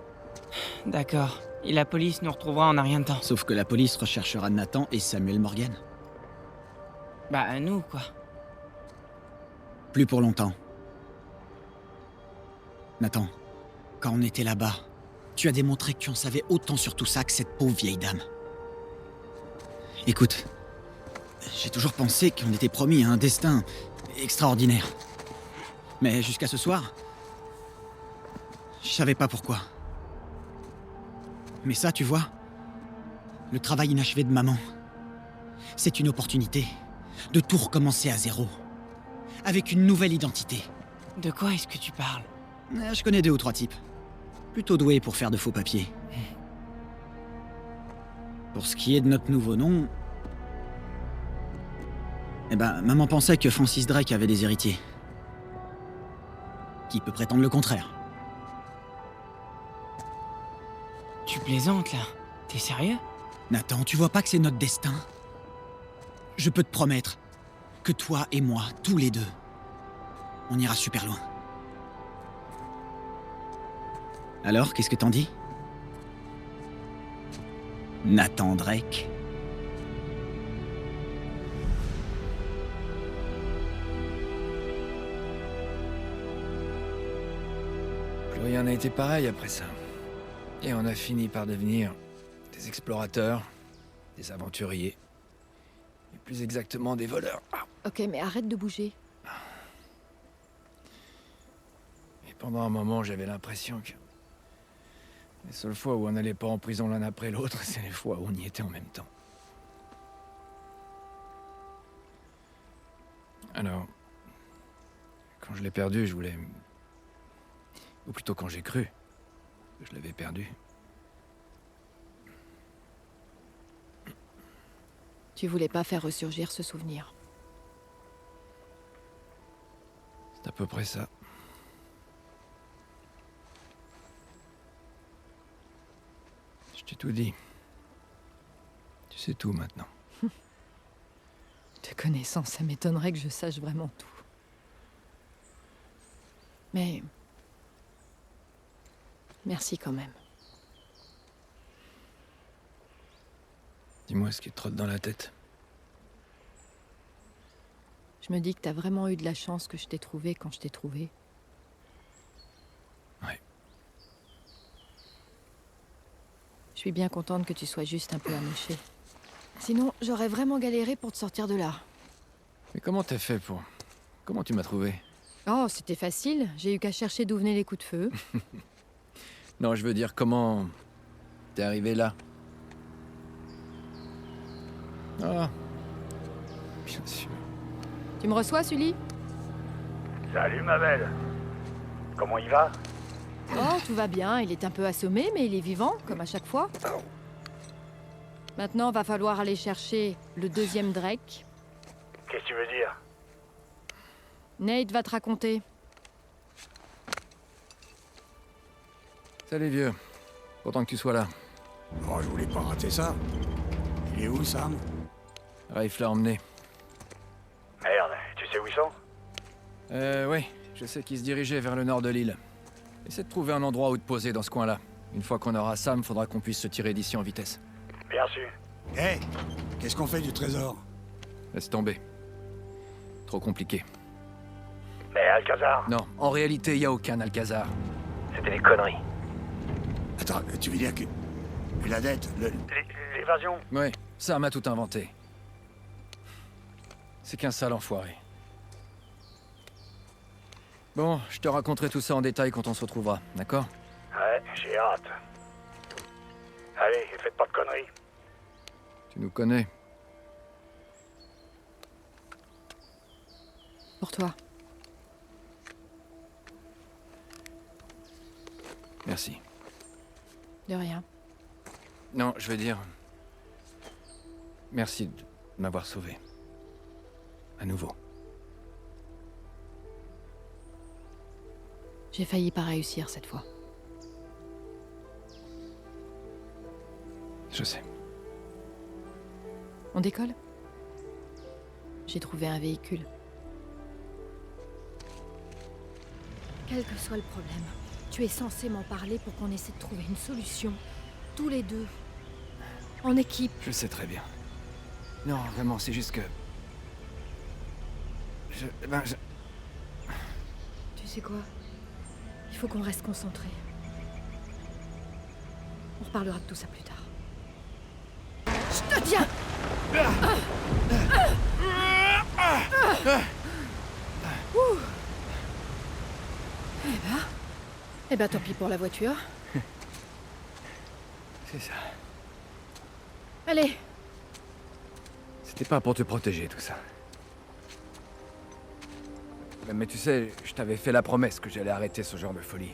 D'accord. Et la police nous retrouvera en un rien de temps. Sauf que la police recherchera Nathan et Samuel Morgan. Bah, nous, quoi. Plus pour longtemps. Nathan, quand on était là-bas, tu as démontré que tu en savais autant sur tout ça que cette pauvre vieille dame. Écoute, j'ai toujours pensé qu'on était promis à un destin extraordinaire. Mais jusqu'à ce soir, je savais pas pourquoi. Mais ça, tu vois, le travail inachevé de maman, c'est une opportunité de tout recommencer à zéro, avec une nouvelle identité. De quoi est-ce que tu parles? Je connais 2 ou 3 types, plutôt doués pour faire de faux papiers. Pour ce qui est de notre nouveau nom... Eh ben, maman pensait que Francis Drake avait des héritiers. Qui peut prétendre le contraire? Tu plaisantes, là? T'es sérieux? Nathan, tu vois pas que c'est notre destin? Je peux te promettre que toi et moi, tous les deux, on ira super loin. Alors, qu'est-ce que t'en dis? Nathan Drake? Plus rien n'a été pareil après ça. Et on a fini par devenir des explorateurs, des aventuriers. Et plus exactement des voleurs. Ah. Ok, mais arrête de bouger. Et pendant un moment, j'avais l'impression que... les seules fois où on n'allait pas en prison l'un après l'autre, c'est les fois où on y était en même temps. Alors... quand je l'ai perdu, je voulais... ou plutôt quand j'ai cru que je l'avais perdu. Tu voulais pas faire ressurgir ce souvenir. C'est à peu près ça. Je t'ai tout dit. Tu sais tout maintenant. Te connaissant, ça m'étonnerait que je sache vraiment tout. Mais... merci quand même. Dis-moi ce qui te trotte dans la tête. Je me dis que t'as vraiment eu de la chance que je t'ai trouvé quand je t'ai trouvé. Ouais. Je suis bien contente que tu sois juste un peu amoché. Sinon, j'aurais vraiment galéré pour te sortir de là. Mais comment t'as fait pour... comment tu m'as trouvé? Oh, c'était facile. J'ai eu qu'à chercher d'où venaient les coups de feu. Non, je veux dire, comment... t'es arrivé là? Ah... bien sûr. Tu me reçois, Sully? Salut ma belle. Comment il va? Oh, tout va bien. Il est un peu assommé, mais il est vivant, comme à chaque fois. Maintenant, va falloir aller chercher le deuxième Drake. Qu'est-ce que tu veux dire? Nate va te raconter. Salut vieux. Content que tu sois là. Oh, je voulais pas rater ça. Il est où, Sam? Rafe l'a emmené. Merde, tu sais où ils sont? Oui. Je sais qu'il se dirigeait vers le nord de l'île. Essaie de trouver un endroit où te poser dans ce coin-là. Une fois qu'on aura Sam, faudra qu'on puisse se tirer d'ici en vitesse. Bien sûr. Hé, qu'est-ce qu'on fait du trésor? Laisse tomber. Trop compliqué. Mais Alcazar? Non, en réalité, il y a aucun Alcazar. C'était des conneries. Attends, tu veux dire que... la dette, l'évasion? Ouais, Sam a tout inventé. C'est qu'un sale enfoiré. Bon, je te raconterai tout ça en détail quand on se retrouvera, d'accord? Ouais, j'ai hâte. Allez, faites pas de conneries. Tu nous connais. Pour toi. Merci. De rien. Non, je veux dire... merci de m'avoir sauvé. À nouveau. J'ai failli pas réussir cette fois. Je sais. On décolle? J'ai trouvé un véhicule. Quel que soit le problème, tu es censé m'en parler pour qu'on essaie de trouver une solution. Tous les deux. En équipe. Je sais très bien. Non, vraiment, c'est juste que... je... Tu sais quoi? Il faut qu'on reste concentrés. On reparlera de tout ça plus tard. Je te tiens! Ouh. Eh ben, tant pis pour la voiture. C'est ça. Allez! C'était pas pour te protéger, tout ça. Mais tu sais, je t'avais fait la promesse que j'allais arrêter ce genre de folie.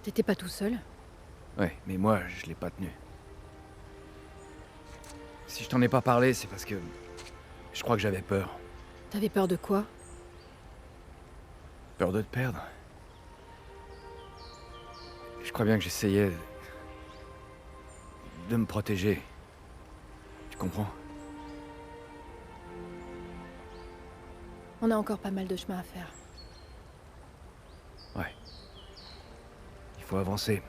T'étais pas tout seul? Ouais, mais moi, je l'ai pas tenu. Si je t'en ai pas parlé, c'est parce que... je crois que j'avais peur. T'avais peur de quoi? Peur de te perdre. Je crois bien que j'essayais... de me protéger. Tu comprends? On a encore pas mal de chemin à faire. Ouais. Il faut avancer.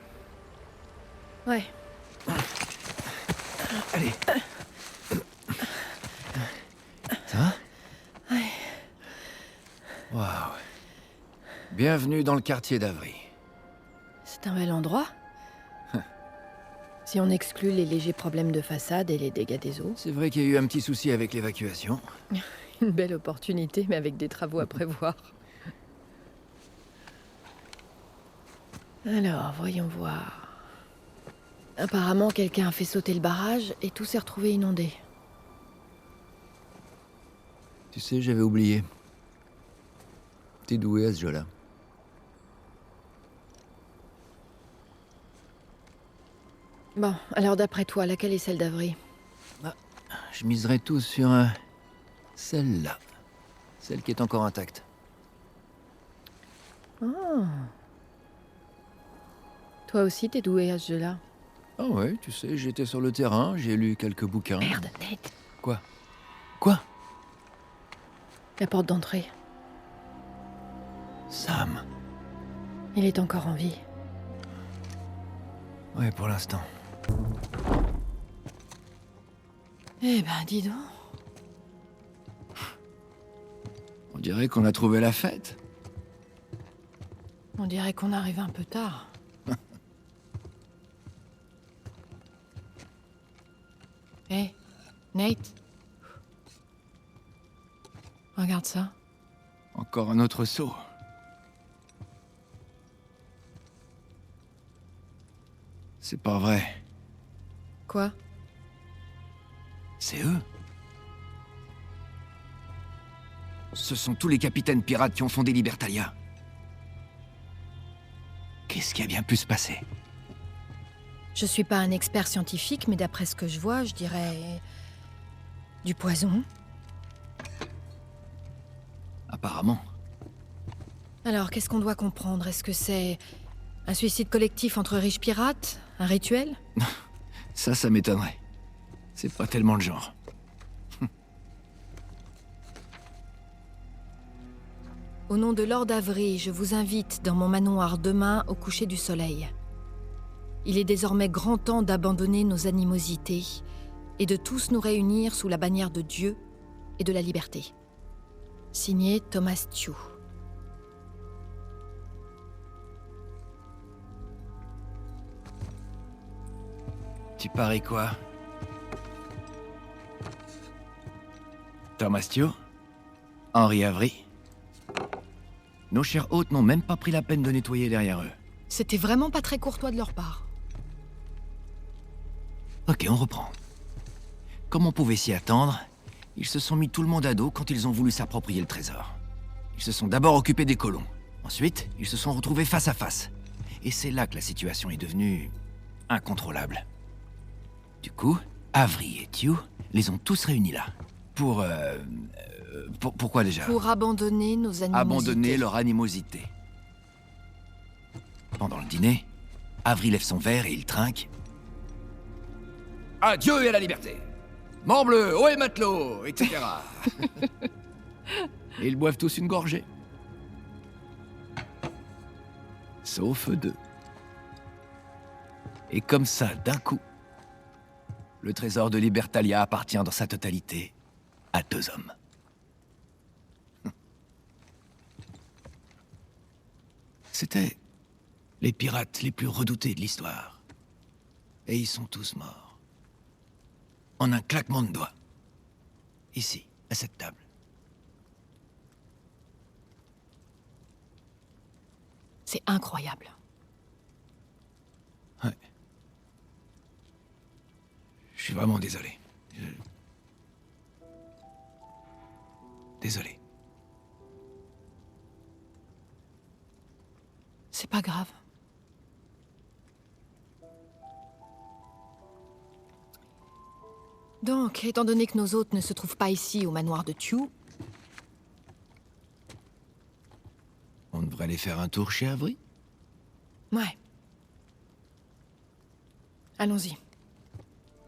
Ouais. Allez. Ça va? Ouais. Waouh. Bienvenue dans le quartier d'Avry. C'est un bel endroit. Si on exclut les légers problèmes de façade et les dégâts des eaux. C'est vrai qu'il y a eu un petit souci avec l'évacuation. Une belle opportunité, mais avec des travaux à prévoir. Alors, voyons voir. Apparemment, quelqu'un a fait sauter le barrage et tout s'est retrouvé inondé. Tu sais, j'avais oublié. T'es doué à ce jeu-là. Bon, alors d'après toi, laquelle est celle d'Avery? Je miserais tout sur celle-là. Celle qui est encore intacte. Oh. Toi aussi, t'es doué à ce jeu-là. Ah ouais, tu sais, j'étais sur le terrain, j'ai lu quelques bouquins. Merde, Nate. Quoi? Quoi? La porte d'entrée. Sam. Il est encore en vie. Ouais, pour l'instant. Eh ben, dis donc. On dirait qu'on a trouvé la fête. On dirait qu'on arrive un peu tard. Hé, Nate. Regarde ça. Encore un autre saut. C'est pas vrai. Quoi? C'est eux. Ce sont tous les capitaines pirates qui ont fondé Libertalia. Qu'est-ce qui a bien pu se passer? Je suis pas un expert scientifique, mais d'après ce que je vois, je dirais... du poison. Apparemment. Alors, qu'est-ce qu'on doit comprendre? Est-ce que c'est un suicide collectif entre riches pirates? Un rituel? Ça m'étonnerait. C'est pas tellement le genre. Au nom de Lord Avery, je vous invite dans mon manoir demain au coucher du soleil. Il est désormais grand temps d'abandonner nos animosités et de tous nous réunir sous la bannière de Dieu et de la liberté. Signé Thomas Tew. Tu paries quoi? Thomas Tew? Henry Avery? Nos chers hôtes n'ont même pas pris la peine de nettoyer derrière eux. C'était vraiment pas très courtois de leur part. Ok, on reprend. Comme on pouvait s'y attendre, ils se sont mis tout le monde à dos quand ils ont voulu s'approprier le trésor. Ils se sont d'abord occupés des colons. Ensuite, ils se sont retrouvés face à face. Et c'est là que la situation est devenue... incontrôlable. Du coup, Avery et Tew les ont tous réunis là. Pourquoi déjà? Pour abandonner nos animosités. Abandonner leur animosité. Pendant le dîner, Avery lève son verre et il trinque. Adieu et à la liberté! Morbleu, ohé matelot, etc. Et ils boivent tous une gorgée. Sauf deux. Et comme ça, d'un coup, le trésor de Libertalia appartient dans sa totalité à deux hommes. C'était les pirates les plus redoutés de l'histoire. Et ils sont tous morts. En un claquement de doigts. Ici, à cette table. C'est incroyable. Ouais. Je suis vraiment désolé. Désolé. C'est pas grave. Donc, étant donné que nos hôtes ne se trouvent pas ici au manoir de Tew, on devrait aller faire un tour chez Avery? ouais. Allons-y.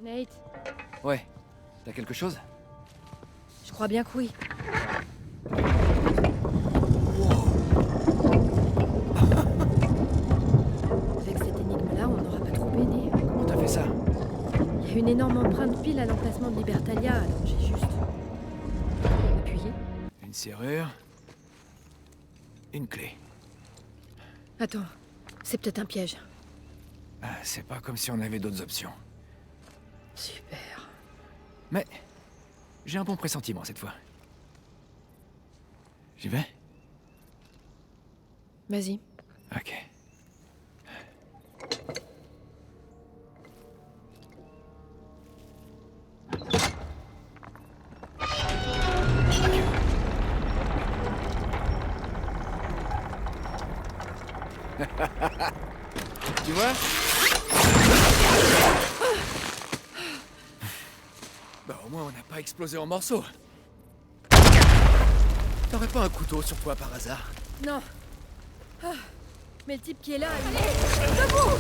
Nate, Ouais. T'as quelque chose? je crois bien que oui. Avec cette énigme-là, on n'aura pas trop aidé. Comment t'as fait ça? Il y a une énorme empreinte pile à l'emplacement de Libertalia, alors j'ai juste... appuyé. Une serrure. Une clé. Attends, C'est peut-être un piège. Ah, c'est pas comme si on avait d'autres options. Super. Mais j'ai un bon pressentiment cette fois. J'y vais? Vas-y. Ok. Tu vois? Bah au moins on n'a pas explosé en morceaux. T'aurais pas un couteau sur toi par hasard? Non. Ah. Mais le type qui est là, il est... Debout!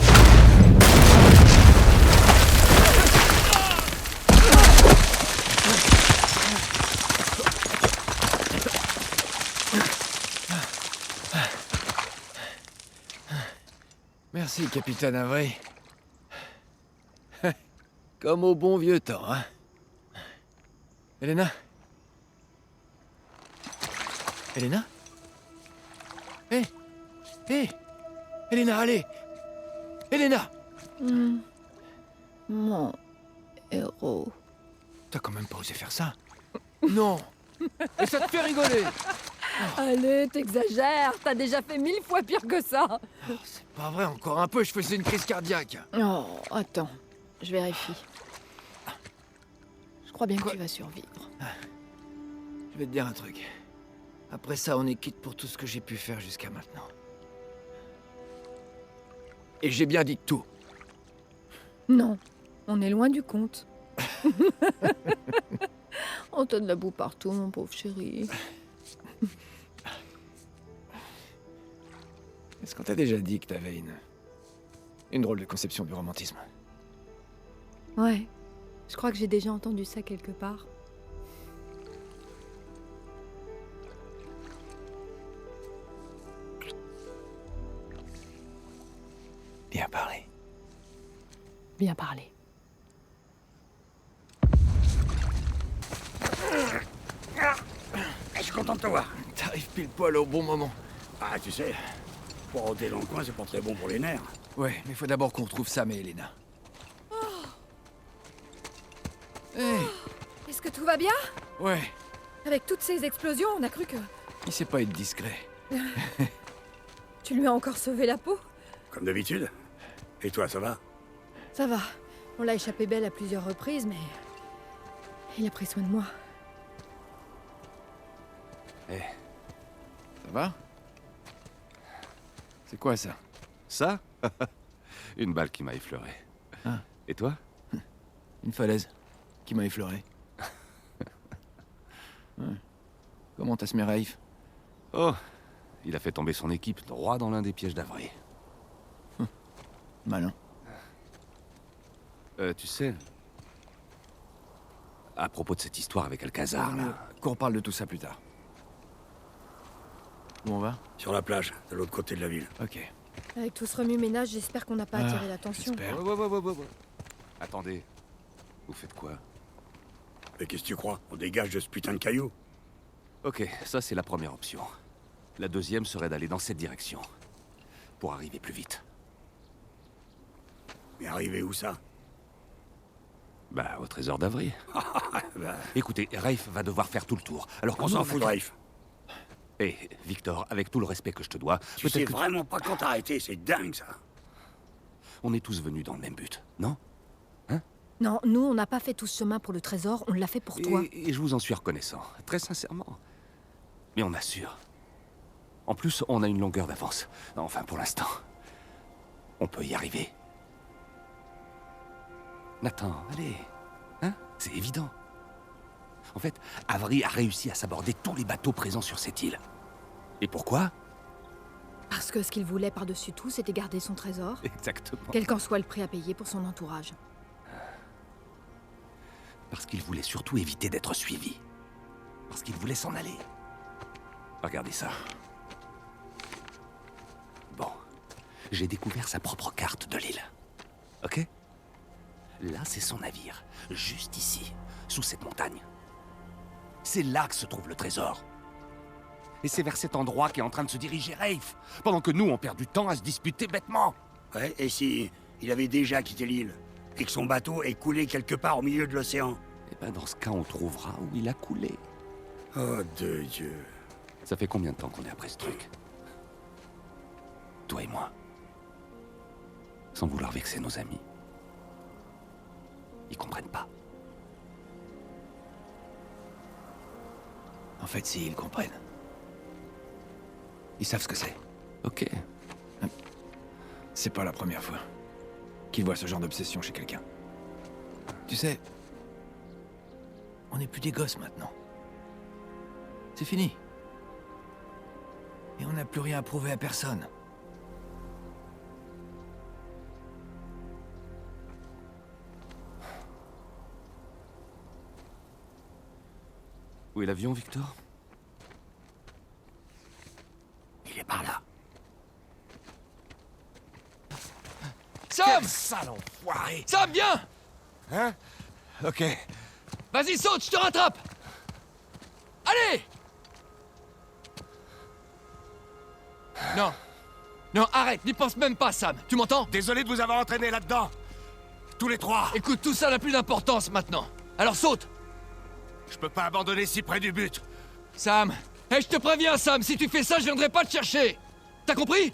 Merci, capitaine Avery. Comme au bon vieux temps, hein. Elena? Elena? Hé! Hé! Elena, allez! Elena! Mon héros. T'as quand même pas osé faire ça? Non! Et ça te fait rigoler! Allez, t'exagères. T'as déjà fait 1000 fois pire que ça. Oh, c'est pas vrai, encore un peu, je faisais une crise cardiaque. Oh, attends. Je vérifie. Je crois bien que tu vas survivre. Je vais te dire un truc. Après ça, on est quitte pour tout ce que j'ai pu faire jusqu'à maintenant. Et j'ai bien dit tout. Non, on est loin du compte. On te de la boue partout, mon pauvre chéri. Est-ce qu'on t'a déjà dit que t'avais une drôle de conception du romantisme? Ouais, je crois que j'ai déjà entendu ça quelque part. Bien parlé. Bien parlé. Je suis content de te voir. T'arrives pile poil au bon moment. Ah, tu sais, pour rôder dans le coin, c'est pas très bon pour les nerfs. Ouais, mais faut d'abord qu'on retrouve Sam et Elena. Hey, Est-ce que tout va bien? ouais, Avec toutes ces explosions, on a cru que... il sait pas être discret. Tu lui as encore sauvé la peau? Comme d'habitude. Et toi, ça va? Ça va. On l'a échappé belle à plusieurs reprises, mais... il a pris soin de moi. Ça va? C'est quoi ça? Ça? Une balle qui m'a effleuré. Ah. Et toi? Une falaise qui m'a effleuré. Ouais. Comment t'as semé Raif? Oh, il a fait tomber son équipe droit dans l'un des pièges d'Avery. Malin. Tu sais... À propos de cette histoire avec Alcazar, là... Qu'on reparle de tout ça plus tard. Où on va? Sur la plage, de l'autre côté de la ville. Ok. Avec tout ce remue-ménage, j'espère qu'on n'a pas attiré l'attention. J'espère. Ouais. Attendez. Vous faites quoi? Mais qu'est-ce que tu crois? On dégage de ce putain de caillou. Ok, ça c'est la première option. La deuxième serait d'aller dans cette direction. Pour arriver plus vite. Mais arriver où ça? Bah, au trésor d'Avery. Bah, Écoutez, Rafe va devoir faire tout le tour. Alors on s'en fout de Rafe. Hé, Victor, avec tout le respect que je te dois, Tu sais que vraiment pas quand t'arrêter, c'est dingue ça. on est tous venus dans le même but, non? Non, nous, on n'a pas fait tout ce chemin pour le trésor, on l'a fait pour toi. Et je vous en suis reconnaissant, très sincèrement. Mais on assure. En plus, on a une longueur d'avance. Enfin, pour l'instant. On peut y arriver. Nathan, allez. Hein? C'est évident. En fait, Avery a réussi à s'aborder tous les bateaux présents sur cette île. Et pourquoi? Parce que ce qu'il voulait par-dessus tout, c'était garder son trésor. Exactement. Quel qu'en soit le prix à payer pour son entourage. Parce qu'il voulait surtout éviter d'être suivi. Parce qu'il voulait s'en aller. Regardez ça. Bon. J'ai découvert sa propre carte de l'île. Ok? Là, c'est son navire. Juste ici, sous cette montagne. C'est là que se trouve le trésor. Et c'est vers cet endroit qu'est en train de se diriger Rafe, pendant que nous, on perd du temps à se disputer bêtement. Ouais, et si il avait déjà quitté l'île, et que son bateau est coulé quelque part au milieu de l'océan? Eh ben, dans ce cas, on trouvera où il a coulé. Oh, de Dieu. Ça fait combien de temps qu'on est après ce truc? Toi et moi. Sans vouloir vexer nos amis. Ils comprennent pas. En fait, si, ils comprennent. Ils savent ce que c'est. Ok. C'est pas la première fois qu'ils voient ce genre d'obsession chez quelqu'un. Tu sais, on n'est plus des gosses maintenant. C'est fini. Et on n'a plus rien à prouver à personne. Où est l'avion, Victor? Il est par là. Sam! Sale enfoiré! Sam, viens! Hein? Ok. Vas-y, saute, je te rattrape! Allez! Non. Non, arrête, n'y pense même pas, Sam. Tu m'entends? Désolé de vous avoir entraîné là-dedans. Tous les trois. Écoute, tout ça n'a plus d'importance maintenant. Alors saute! Je peux pas abandonner si près du but. Sam! Je te préviens, Sam, si tu fais ça, je viendrai pas te chercher! T'as compris?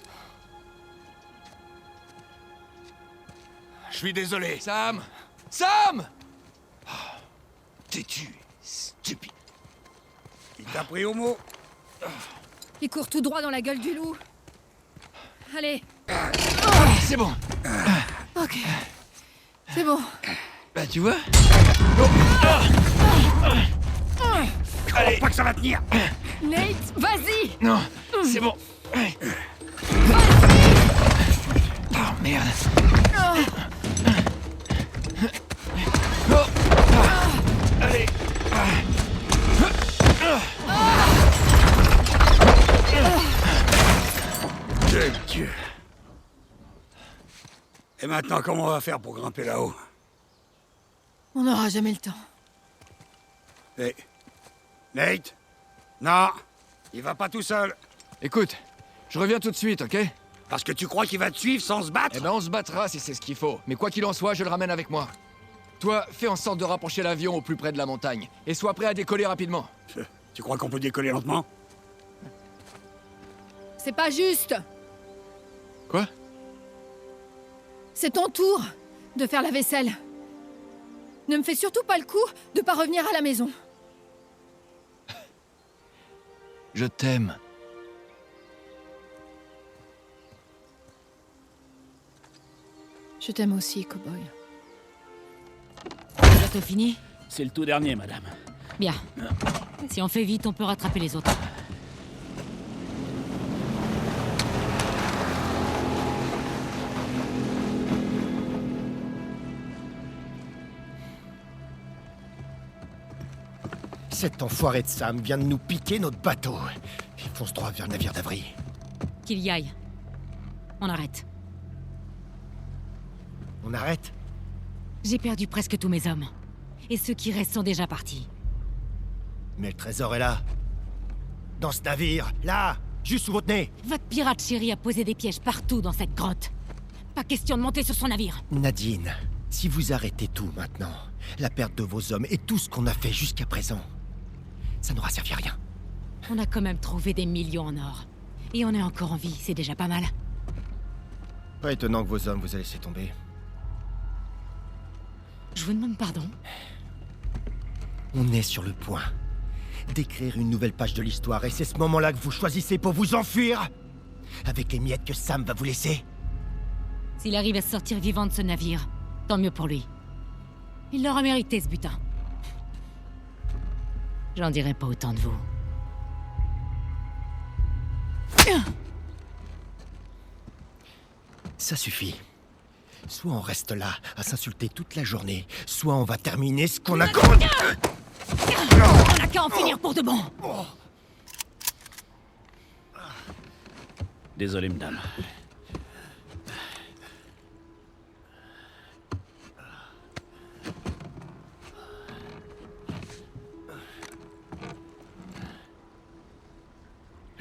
Je suis désolé. Sam! Sam! Têtu, stupide. Il t'a pris au mot? Il court tout droit dans la gueule du loup. Allez. C'est bon. Ok. C'est bon. Bah, tu vois? Allez, pas que ça va tenir. Nate, vas-y! Non, c'est bon. Oh, merde. Allez. De Dieu. Et maintenant, comment on va faire pour grimper là-haut? On n'aura jamais le temps. Hé. Nate? Non, il va pas tout seul. Écoute, je reviens tout de suite, ok? Parce que tu crois qu'il va te suivre sans se battre? Eh ben, on se battra si c'est ce qu'il faut. Mais quoi qu'il en soit, je le ramène avec moi. Toi, fais en sorte de rapprocher l'avion au plus près de la montagne. Et sois prêt à décoller rapidement. Tu crois qu'on peut décoller lentement? C'est pas juste! Quoi? C'est ton tour de faire la vaisselle. Ne me fais surtout pas le coup de pas revenir à la maison. Je t'aime. Je t'aime aussi, cowboy. Bientôt fini? C'est le tout dernier, madame. Bien. Si on fait vite, on peut rattraper les autres. Cet enfoiré de Sam vient de nous piquer notre bateau. Il fonce droit vers le navire d'Avry. Qu'il y aille. On arrête. On arrête? J'ai perdu presque tous mes hommes. Et ceux qui restent sont déjà partis. Mais le trésor est là. Dans ce navire, là, juste sous votre nez. Votre pirate chéri a posé des pièges partout dans cette grotte. Pas question de monter sur son navire. Nadine, si vous arrêtez tout maintenant, la perte de vos hommes et tout ce qu'on a fait jusqu'à présent, ça n'aura servi à rien. On a quand même trouvé des millions en or. Et on est encore en vie, c'est déjà pas mal. Pas étonnant que vos hommes vous aient laissé tomber. Je vous demande pardon. On est sur le point d'écrire une nouvelle page de l'histoire, et c'est ce moment-là que vous choisissez pour vous enfuir, avec les miettes que Sam va vous laisser. S'il arrive à sortir vivant de ce navire, tant mieux pour lui. Il l'aura mérité, ce butin. J'en dirai pas autant de vous. Ça suffit. Soit on reste là, à s'insulter toute la journée, soit on va terminer ce qu'on a... On a qu'à en finir pour de bon. Désolé, madame.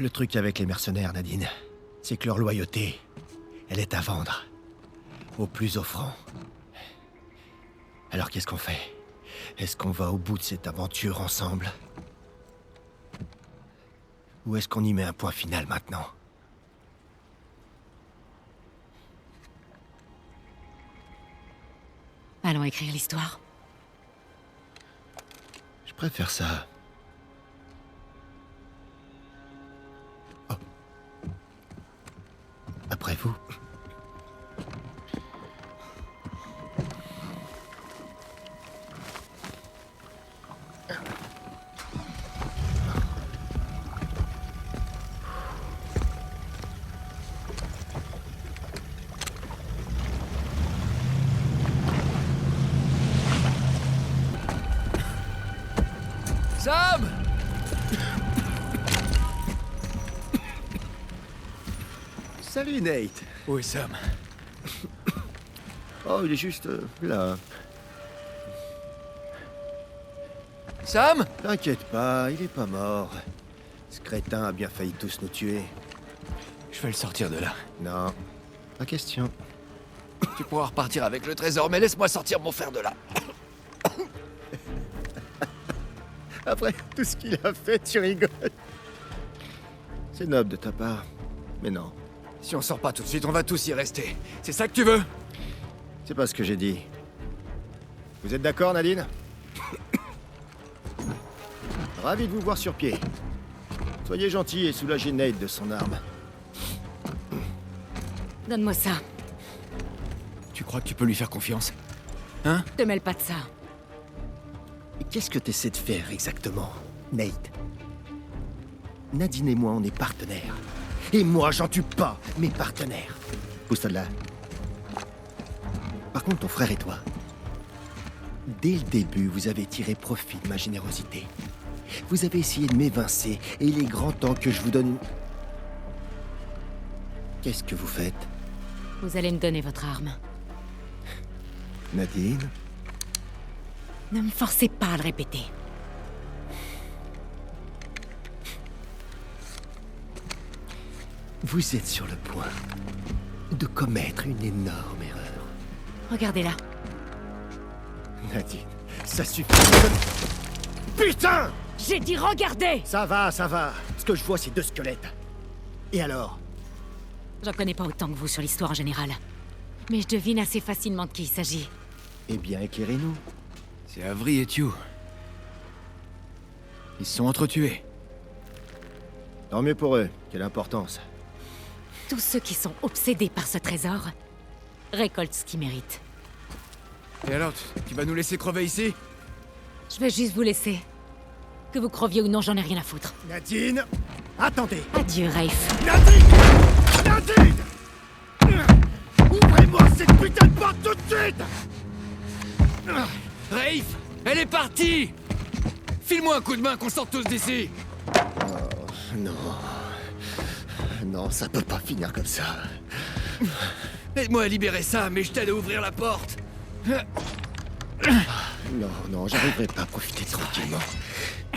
Le truc avec les mercenaires, Nadine, c'est que leur loyauté, elle est à vendre. Au plus offrant. Alors qu'est-ce qu'on fait? Est-ce qu'on va au bout de cette aventure ensemble? Ou est-ce qu'on y met un point final maintenant? Allons écrire l'histoire. Je préfère ça. Oh. Après vous. Sam! Salut Nate. Où est Sam? Oh, il est juste là. Sam? T'inquiète pas, il est pas mort. Ce crétin a bien failli tous nous tuer. Je vais le sortir de là. Non, pas question. Tu pourras repartir avec le trésor, mais laisse-moi sortir mon frère de là. Après tout ce qu'il a fait, tu rigoles. C'est noble de ta part, mais non. Si on sort pas tout de suite, on va tous y rester. C'est ça que tu veux? C'est pas ce que j'ai dit. Vous êtes d'accord, Nadine? Ravi de vous voir sur pied. Soyez gentil et soulagez Nate de son arme. Donne-moi ça. Tu crois que tu peux lui faire confiance? Hein? Te mêle pas de ça. Qu'est-ce que t'essaies de faire exactement, Nate? Nadine et moi, on est partenaires. Et moi, j'en tue pas mes partenaires. Pousse-toi de là. Par contre, ton frère et toi, dès le début, vous avez tiré profit de ma générosité. Vous avez essayé de m'évincer, et il est grand temps que je vous donne une... Qu'est-ce que vous faites? Vous allez me donner votre arme. Nadine? Ne me forcez pas à le répéter. Vous êtes sur le point de commettre une énorme erreur. Regardez-la. Nadine, ça suffit. Putain! J'ai dit regardez! Ça va, ça va. Ce que je vois, c'est 2 squelettes. Et alors? J'en connais pas autant que vous sur l'histoire en général. Mais je devine assez facilement de qui il s'agit. Eh bien, éclairez-nous. C'est Avery et Tew. Ils se sont entretués. Tant mieux pour eux. Quelle importance. Tous ceux qui sont obsédés par ce trésor récoltent ce qu'ils méritent. Et alors, tu vas nous laisser crever ici? Je vais juste vous laisser. Que vous creviez ou non, j'en ai rien à foutre. Nadine! Attendez! Adieu, Rafe. Nadine! Nadine! Ouvrez-moi cette putain de porte tout de suite! Rafe! Elle est partie! File-moi un coup de main qu'on sorte tous d'ici! Oh, non. Non, ça peut pas finir comme ça. Aide-moi à libérer ça, mais je t'aide à ouvrir la porte! Non, non, j'arriverai pas à profiter tranquillement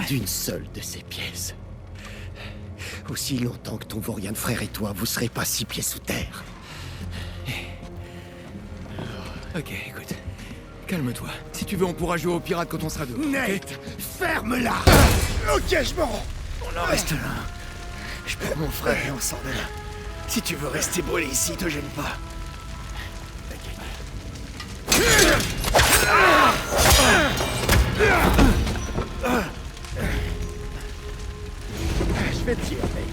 d'une seule de ces pièces. Aussi longtemps que ton vaurien de frère et toi, vous serez pas 6 pieds sous terre. Ok, écoute. Calme-toi. Si tu veux, on pourra jouer aux pirates quand on sera deux. Nate, ferme-la! Ok, je m'en rends. On en reste là. Je prends mon frère et on sort de là. Si tu veux rester brûlé ici, te gêne pas. Je vais te dire, mec.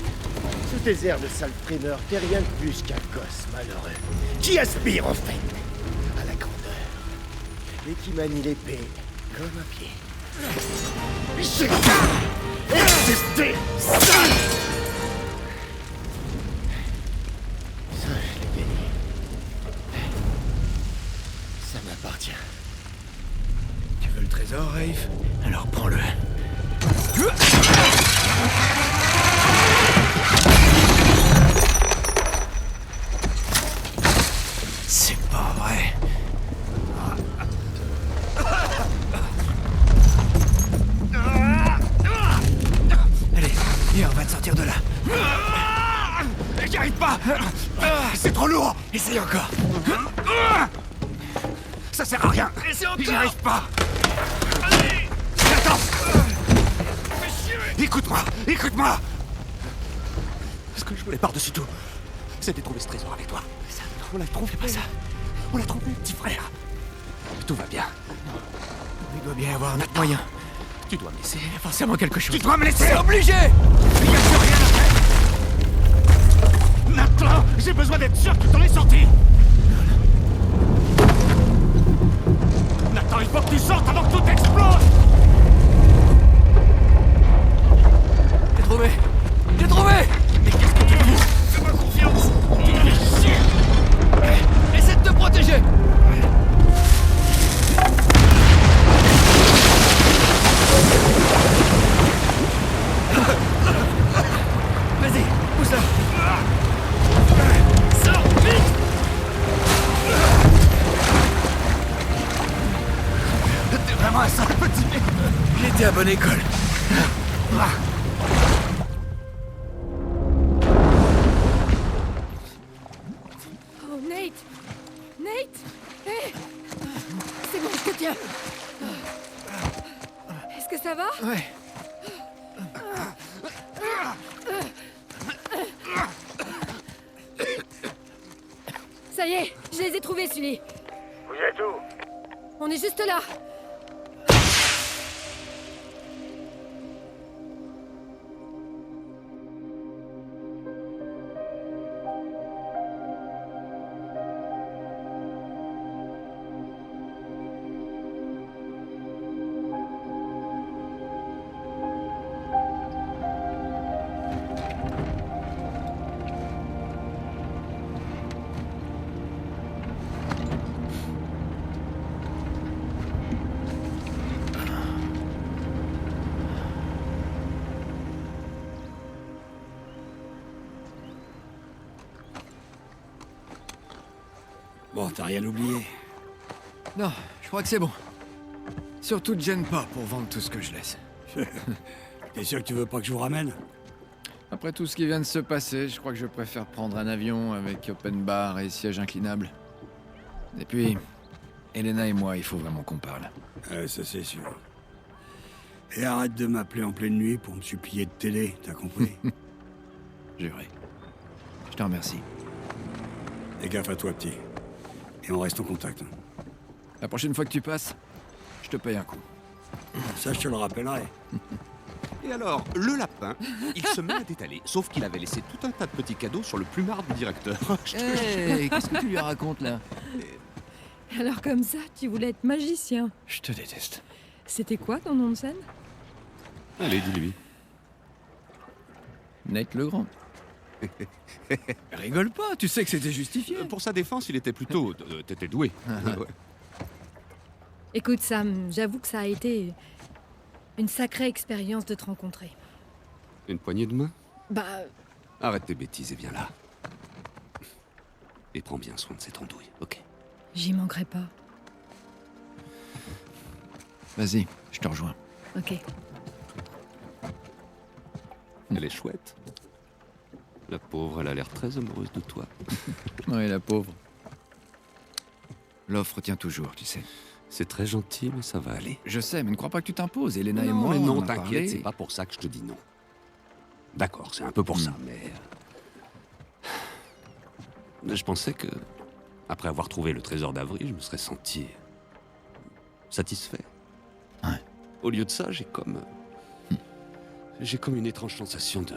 Sous tes airs de sale primeur, t'es rien de plus qu'un gosse malheureux. Qui aspire, en fait, à la grandeur. Et qui manie l'épée comme un pied. J'ai existé seul! Ça, je l'ai gagné. Ça m'appartient. Tu veux le trésor, Rafe? Alors prends-le. C'est pas vrai. Allez, viens, on va de sortir de là. J'y arrive pas. C'est trop lourd. Essaye encore. Ça sert à rien. Essaye encore. J'y arrive pas. Allez. Attends. Fais chier. Écoute-moi. Ce que je voulais par-dessus tout, c'était trouver ce trésor avec toi. On l'a trouvé, pas ça. On l'a trouvé, petit frère. Tout va bien. Il doit bien y avoir un autre moyen. Tu dois me laisser. Il y a forcément quelque chose. Tu dois me laisser. C'est obligé. Il n'y a plus rien à faire. Nathan, j'ai besoin d'être sûr que tu t'en es sorti. Nathan, il faut que tu sortes avant que tout explose. J'ai trouvé. Mais qu'est-ce que tu fais? Fais-moi confiance. Tu me fais chier. Essaie de te protéger. Vas-y, pousse-la. Sors, vite. T'es vraiment un sale petit mec. J'étais à bonne école. Oh, Nate! Nate! Hé! C'est bon, je te tiens. Est-ce que ça va? Ouais. Ça y est, je les ai trouvés, Sully. Vous êtes où? On est juste là. Bon, t'as rien oublié. Non, je crois que c'est bon. Surtout te gêne pas pour vendre tout ce que je laisse. T'es sûr que tu veux pas que je vous ramène? Après tout ce qui vient de se passer, je crois que je préfère prendre un avion avec open bar et siège inclinable. Et puis, Elena et moi, il faut vraiment qu'on parle. Ouais, ça c'est sûr. Et arrête de m'appeler en pleine nuit pour me supplier de t'aider, t'as compris? Juré. Je te remercie. Et gaffe à toi, petit. Et on reste en contact. La prochaine fois que tu passes, je te paye un coup. Ça, je te le rappellerai. Et alors, le lapin, il se met à détaler, sauf qu'il avait laissé tout un tas de petits cadeaux sur le plumard du directeur. Hé, qu'est-ce que tu lui racontes là? Alors comme ça, tu voulais être magicien. Je te déteste. C'était quoi ton nom de scène? Allez, dis-lui. Nate le Grand. Rigole pas, tu sais que c'était justifié. Pour sa défense, il était plutôt... T'étais doué. Ouais. Écoute Sam, j'avoue que ça a été une sacrée expérience de te rencontrer. Une poignée de main? Bah, Arrête tes bêtises et viens là. Et prends bien soin de cette andouille, ok? j'y manquerai pas. Vas-y, je te rejoins. Ok. Elle est chouette. La pauvre, elle a l'air très amoureuse de toi. Oui, la pauvre. L'offre tient toujours, tu sais. C'est très gentil, mais ça va aller. Je sais, mais ne crois pas que tu t'imposes. Elena et Non, moi, mais on non, en a t'inquiète, parlé. c'est pas pour ça que je te dis non. D'accord, c'est un peu pour ça, mais je pensais que, après avoir trouvé le trésor d'Avry, je me serais senti satisfait. Ouais. Au lieu de ça, j'ai comme une étrange sensation de...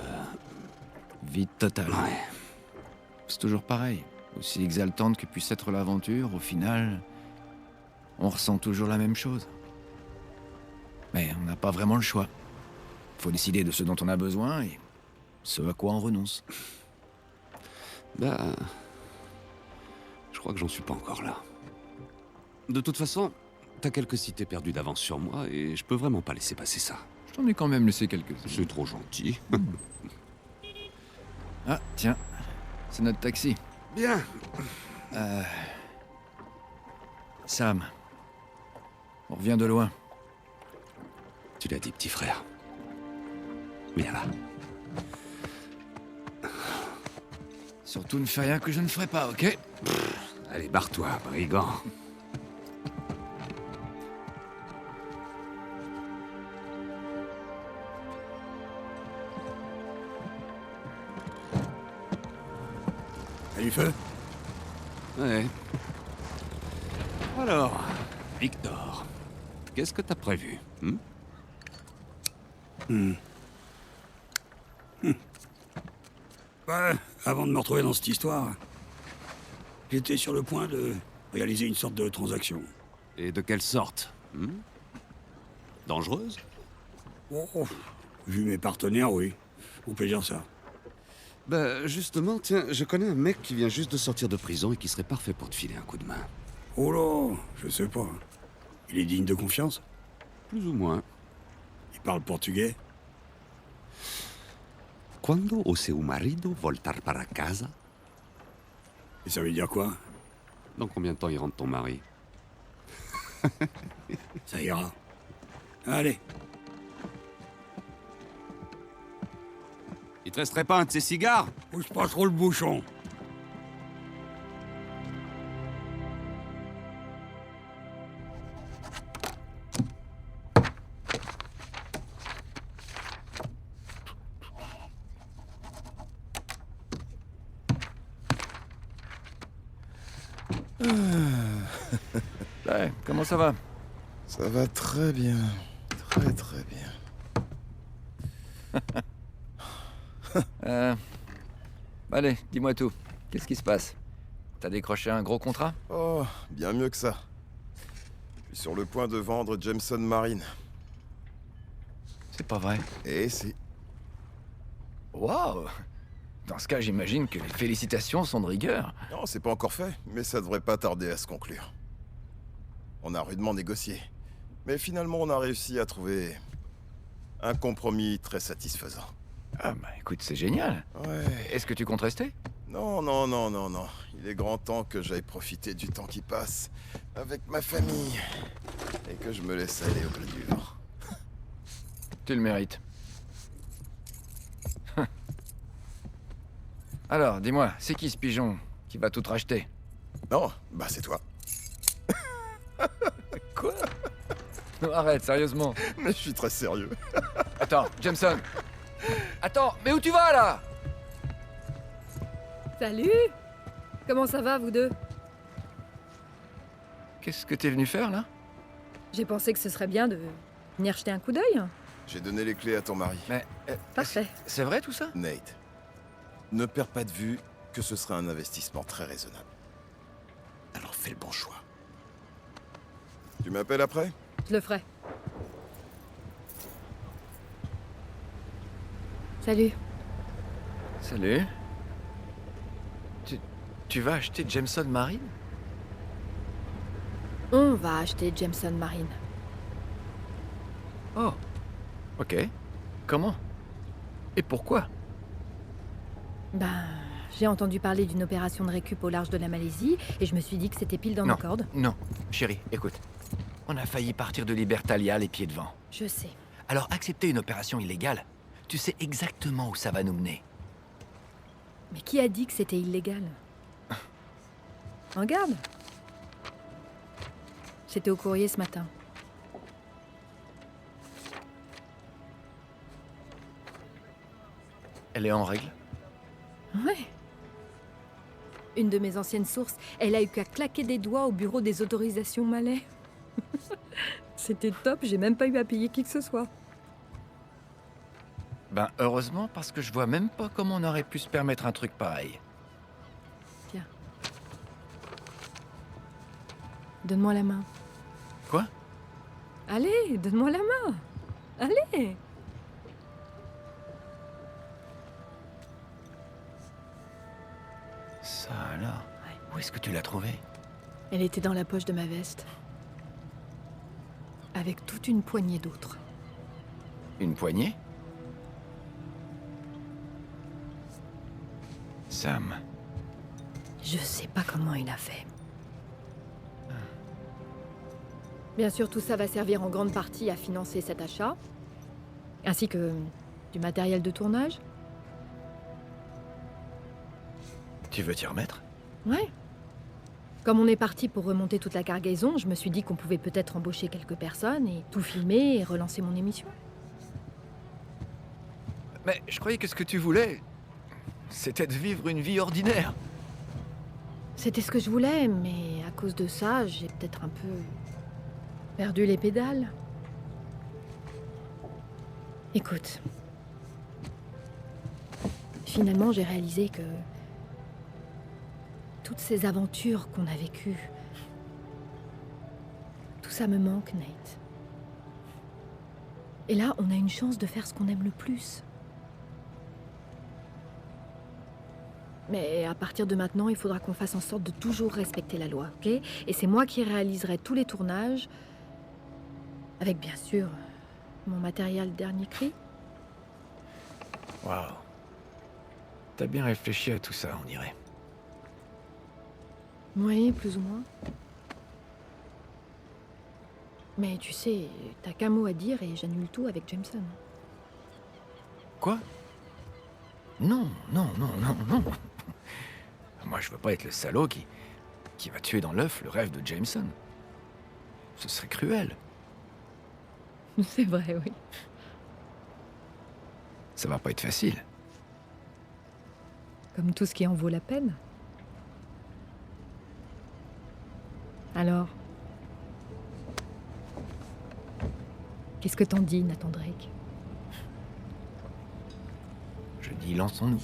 Vide total. Ouais. C'est toujours pareil. Aussi exaltante que puisse être l'aventure, au final, on ressent toujours la même chose. Mais on n'a pas vraiment le choix. Faut décider de ce dont on a besoin et ce à quoi on renonce. Bah... Je crois que j'en suis pas encore là. De toute façon, t'as quelques cités perdues d'avance sur moi et je peux vraiment pas laisser passer ça. Je t'en ai quand même laissé quelques-uns. C'est trop gentil. Ah, tiens, c'est notre taxi. Bien. Sam, on revient de loin. Tu l'as dit, petit frère. Viens là. Surtout ne fais rien que je ne ferai pas, ok? Allez, barre-toi, brigand. T'as du feu? Ouais. Alors, Victor, qu'est-ce que t'as prévu Ouais, avant de me retrouver dans cette histoire, j'étais sur le point de réaliser une sorte de transaction. Et de quelle sorte Dangereuse? Oh, vu mes partenaires, oui. On peut dire ça. Bah, justement, tiens, je connais un mec qui vient juste de sortir de prison et qui serait parfait pour te filer un coup de main. Oh là, je sais pas. Il est digne de confiance? Plus ou moins. Il parle portugais? Quando o seu marido voltar para casa? Et ça veut dire quoi? Dans combien de temps il rentre ton mari? Ça ira. Allez. Il te resterait pas un de ces cigares? Pousse pas trop le bouchon. Ouais, comment ça va? Ça va très bien. Très très bien. Allez, dis-moi tout. Qu'est-ce qui se passe? T'as décroché un gros contrat? Oh, bien mieux que ça. Je suis sur le point de vendre Jameson Marine. C'est pas vrai. Et si. Waouh! Dans ce cas, j'imagine que les félicitations sont de rigueur. Non, c'est pas encore fait, mais ça devrait pas tarder à se conclure. On a rudement négocié. Mais finalement, on a réussi à trouver un compromis très satisfaisant. Ah bah écoute, c'est génial. Ouais. Est-ce que tu comptes rester? Non, non, non, non, non. Il est grand temps que j'aille profiter du temps qui passe avec ma famille. Et que je me laisse aller au gré du vent. Tu le mérites. Alors, dis-moi, c'est qui ce pigeon qui va tout racheter? Non, bah c'est toi. Quoi? Non, arrête, sérieusement. Mais je suis très sérieux. Attends, Jameson. Attends, mais où tu vas là? Salut! Comment ça va, vous deux? Qu'est-ce que t'es venu faire là? J'ai pensé que ce serait bien de venir jeter un coup d'œil. J'ai donné les clés à ton mari. Mais Parfait. c'est vrai tout ça? Nate, ne perds pas de vue que ce sera un investissement très raisonnable. Alors fais le bon choix. Tu m'appelles après? Je le ferai. Salut. Salut. Tu vas acheter Jameson Marine? On va acheter Jameson Marine. Oh. Ok. Comment? Et pourquoi? Ben, j'ai entendu parler d'une opération de récup au large de la Malaisie et je me suis dit que c'était pile dans nos cordes. Non, chérie, écoute. On a failli partir de Libertalia les pieds devant. Je sais. Alors accepter une opération illégale, tu sais exactement où ça va nous mener. Mais qui a dit que c'était illégal? Regarde. C'était au courrier ce matin. Elle est en règle? Ouais. Une de mes anciennes sources, elle a eu qu'à claquer des doigts au bureau des autorisations malais. C'était top, j'ai même pas eu à payer qui que ce soit. Ben heureusement, parce que je vois même pas comment on aurait pu se permettre un truc pareil. Tiens. Donne-moi la main. Quoi? Allez, donne-moi la main. Allez. Ça alors? Où est-ce que tu l'as trouvée? Elle était dans la poche de ma veste. Avec toute une poignée d'autres. Une poignée? Sam. Je sais pas comment il a fait. Bien sûr, tout ça va servir en grande partie à financer cet achat, ainsi que du matériel de tournage. Tu veux t'y remettre? Ouais. Comme on est parti pour remonter toute la cargaison, je me suis dit qu'on pouvait peut-être embaucher quelques personnes et tout filmer et relancer mon émission. Mais je croyais que ce que tu voulais, c'était de vivre une vie ordinaire. C'était ce que je voulais, mais à cause de ça, j'ai peut-être un peu perdu les pédales. Écoute. Finalement, j'ai réalisé que toutes ces aventures qu'on a vécues, tout ça me manque, Nate. Et là, on a une chance de faire ce qu'on aime le plus. Mais à partir de maintenant, il faudra qu'on fasse en sorte de toujours respecter la loi, ok? Et c'est moi qui réaliserai tous les tournages, avec bien sûr mon matériel dernier cri. Waouh. T'as bien réfléchi à tout ça, on dirait. Oui, plus ou moins. Mais tu sais, t'as qu'un mot à dire et j'annule tout avec Jameson. Quoi? Non, non, non, non, non. Moi, je veux pas être le salaud qui va tuer dans l'œuf le rêve de Jameson. Ce serait cruel. C'est vrai, oui. Ça va pas être facile. Comme tout ce qui en vaut la peine. Alors, qu'est-ce que t'en dis, Nathan Drake? Je dis, lançons-nous.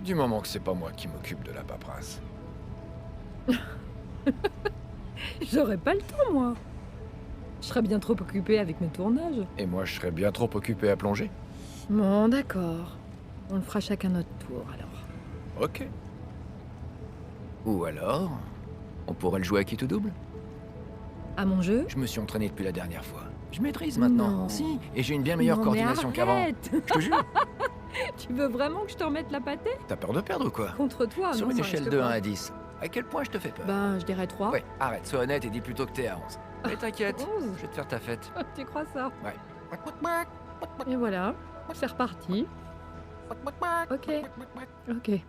Du moment que c'est pas moi qui m'occupe de la paperasse. J'aurais pas le temps, moi. Je serais bien trop occupée avec mes tournages. Et moi, je serais bien trop occupé à plonger. Bon, d'accord. On le fera chacun notre tour, alors. Ok. Ou alors, on pourrait le jouer à qui tout double? À mon jeu? Je me suis entraîné depuis la dernière fois. Je maîtrise maintenant. Non. Si, et j'ai une bien meilleure Non, coordination mais qu'avant. arrête. Je te jure. Tu veux vraiment que je te remette la pâtée? T'as peur de perdre ou quoi? Contre toi, Sur non, une ça échelle risque de pas. 1 à 10, à quel point je te fais peur? Ben, je dirais 3. Ouais, arrête, sois honnête et dis plutôt que t'es à 11. Mais t'inquiète, 11. je vais te faire ta fête. Tu crois ça? Ouais. Et voilà, c'est reparti. Ok. Ok.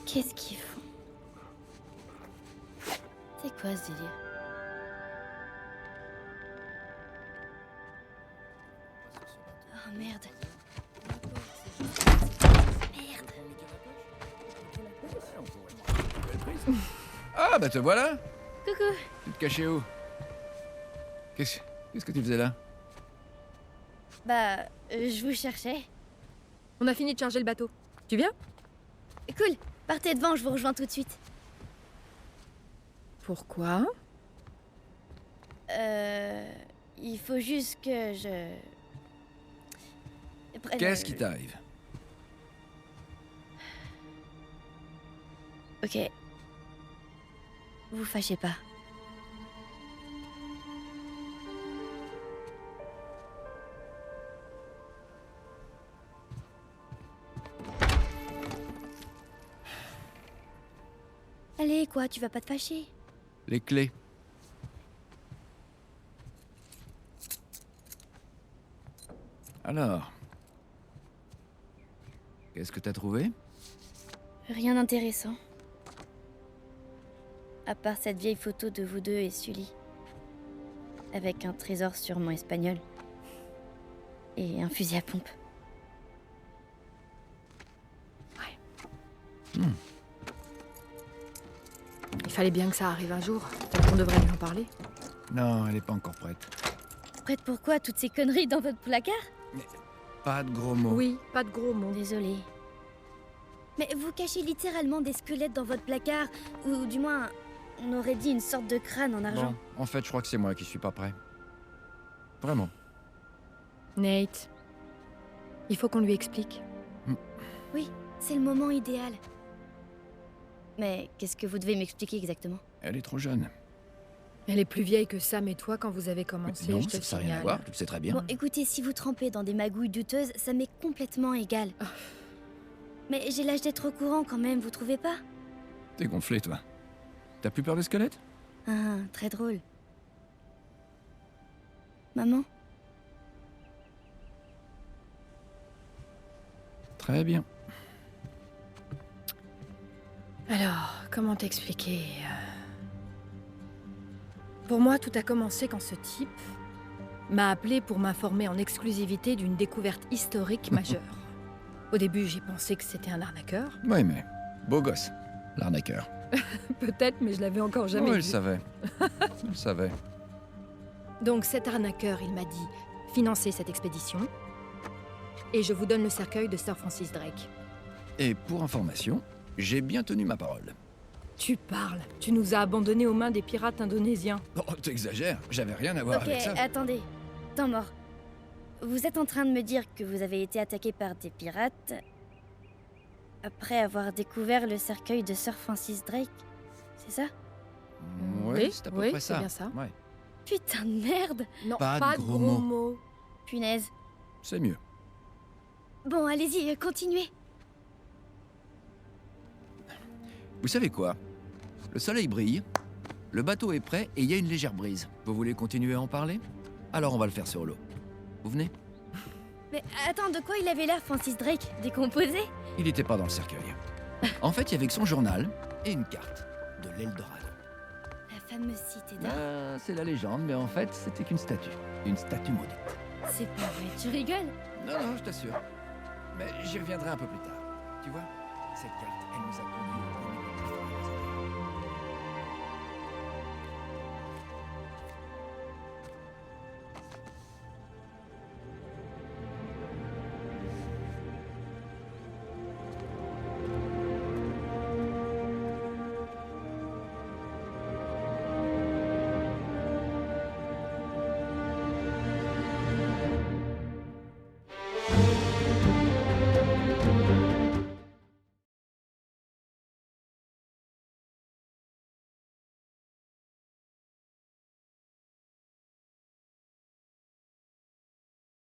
Qu'est-ce qu'ils font? C'est quoi ce délire? Oh merde. Merde. Ah bah te voilà. Coucou. Tu te cachais où? Qu'est-ce que tu faisais là? Bah, je vous cherchais. On a fini de charger le bateau. Tu viens? Cool. Partez devant, je vous rejoins tout de suite. Pourquoi? Il faut juste que je... Qu'est-ce qui t'arrive? Ok. Vous fâchez pas. Allez, quoi, tu vas pas te fâcher? Les clés. Alors, qu'est-ce que t'as trouvé? Rien d'intéressant. À part cette vieille photo de vous deux et Sully. Avec un trésor sûrement espagnol. Et un fusil à pompe. Il fallait bien que ça arrive un jour. Peut-être qu'on devrait lui en parler. Non, elle est pas encore prête. Prête pourquoi toutes ces conneries dans votre placard? Pas de gros mots. Oui, pas de gros mots. Désolée. Mais vous cachez littéralement des squelettes dans votre placard. Ou du moins, on aurait dit une sorte de crâne en argent. Bon, en fait, je crois que c'est moi qui suis pas prêt. Vraiment. Nate, il faut qu'on lui explique. Oui, c'est le moment idéal. Mais qu'est-ce que vous devez m'expliquer exactement? Elle est trop jeune. Elle est plus vieille que Sam et toi quand vous avez commencé, Non, je te le ça n'a rien à signale. voir, tu le sais très bien. Bon, écoutez, si vous trempez dans des magouilles douteuses, ça m'est complètement égal. Mais j'ai l'âge d'être au courant quand même, vous trouvez pas? T'es gonflé, toi. T'as plus peur des squelettes? Ah, très drôle. Maman? Très bien. Alors, comment t'expliquer Pour moi, tout a commencé quand ce type m'a appelé pour m'informer en exclusivité d'une découverte historique majeure. Au début, j'ai pensé que c'était un arnaqueur. Ouais, mais beau gosse, l'arnaqueur. Peut-être, mais je l'avais encore jamais Ouais, vu. je savais. Je le savais. Donc cet arnaqueur, il m'a dit, financez cette expédition, et je vous donne le cercueil de Sir Francis Drake. Et pour information, j'ai bien tenu ma parole. Tu parles. Tu nous as abandonnés aux mains des pirates indonésiens. Oh, t'exagères, j'avais rien à voir Ok, avec ça. attendez. Temps mort. Vous êtes en train de me dire que vous avez été attaqué par des pirates après avoir découvert le cercueil de Sir Francis Drake, c'est ça? Ouais, Oui, c'est à peu oui, près c'est ça. bien ça. Ouais, Putain de merde! Non, Pas pas de de gros gros mots. mots. Punaise. c'est mieux. Bon, allez-y, continuez. Vous savez quoi? Le soleil brille, le bateau est prêt et il y a une légère brise. Vous voulez continuer à en parler? Alors on va le faire sur l'eau. Vous venez? Mais attends, de quoi il avait l'air, Francis Drake? Décomposé? Il n'était pas dans le cercueil. En fait, il y avait que son journal et une carte de l'Eldorado. La fameuse cité d'or. C'est la légende, mais en fait, c'était qu'une statue. Une statue maudite. C'est pas vrai, tu rigoles? Non, non, je t'assure. Mais j'y reviendrai un peu plus tard. Tu vois, cette carte, elle nous a conduits au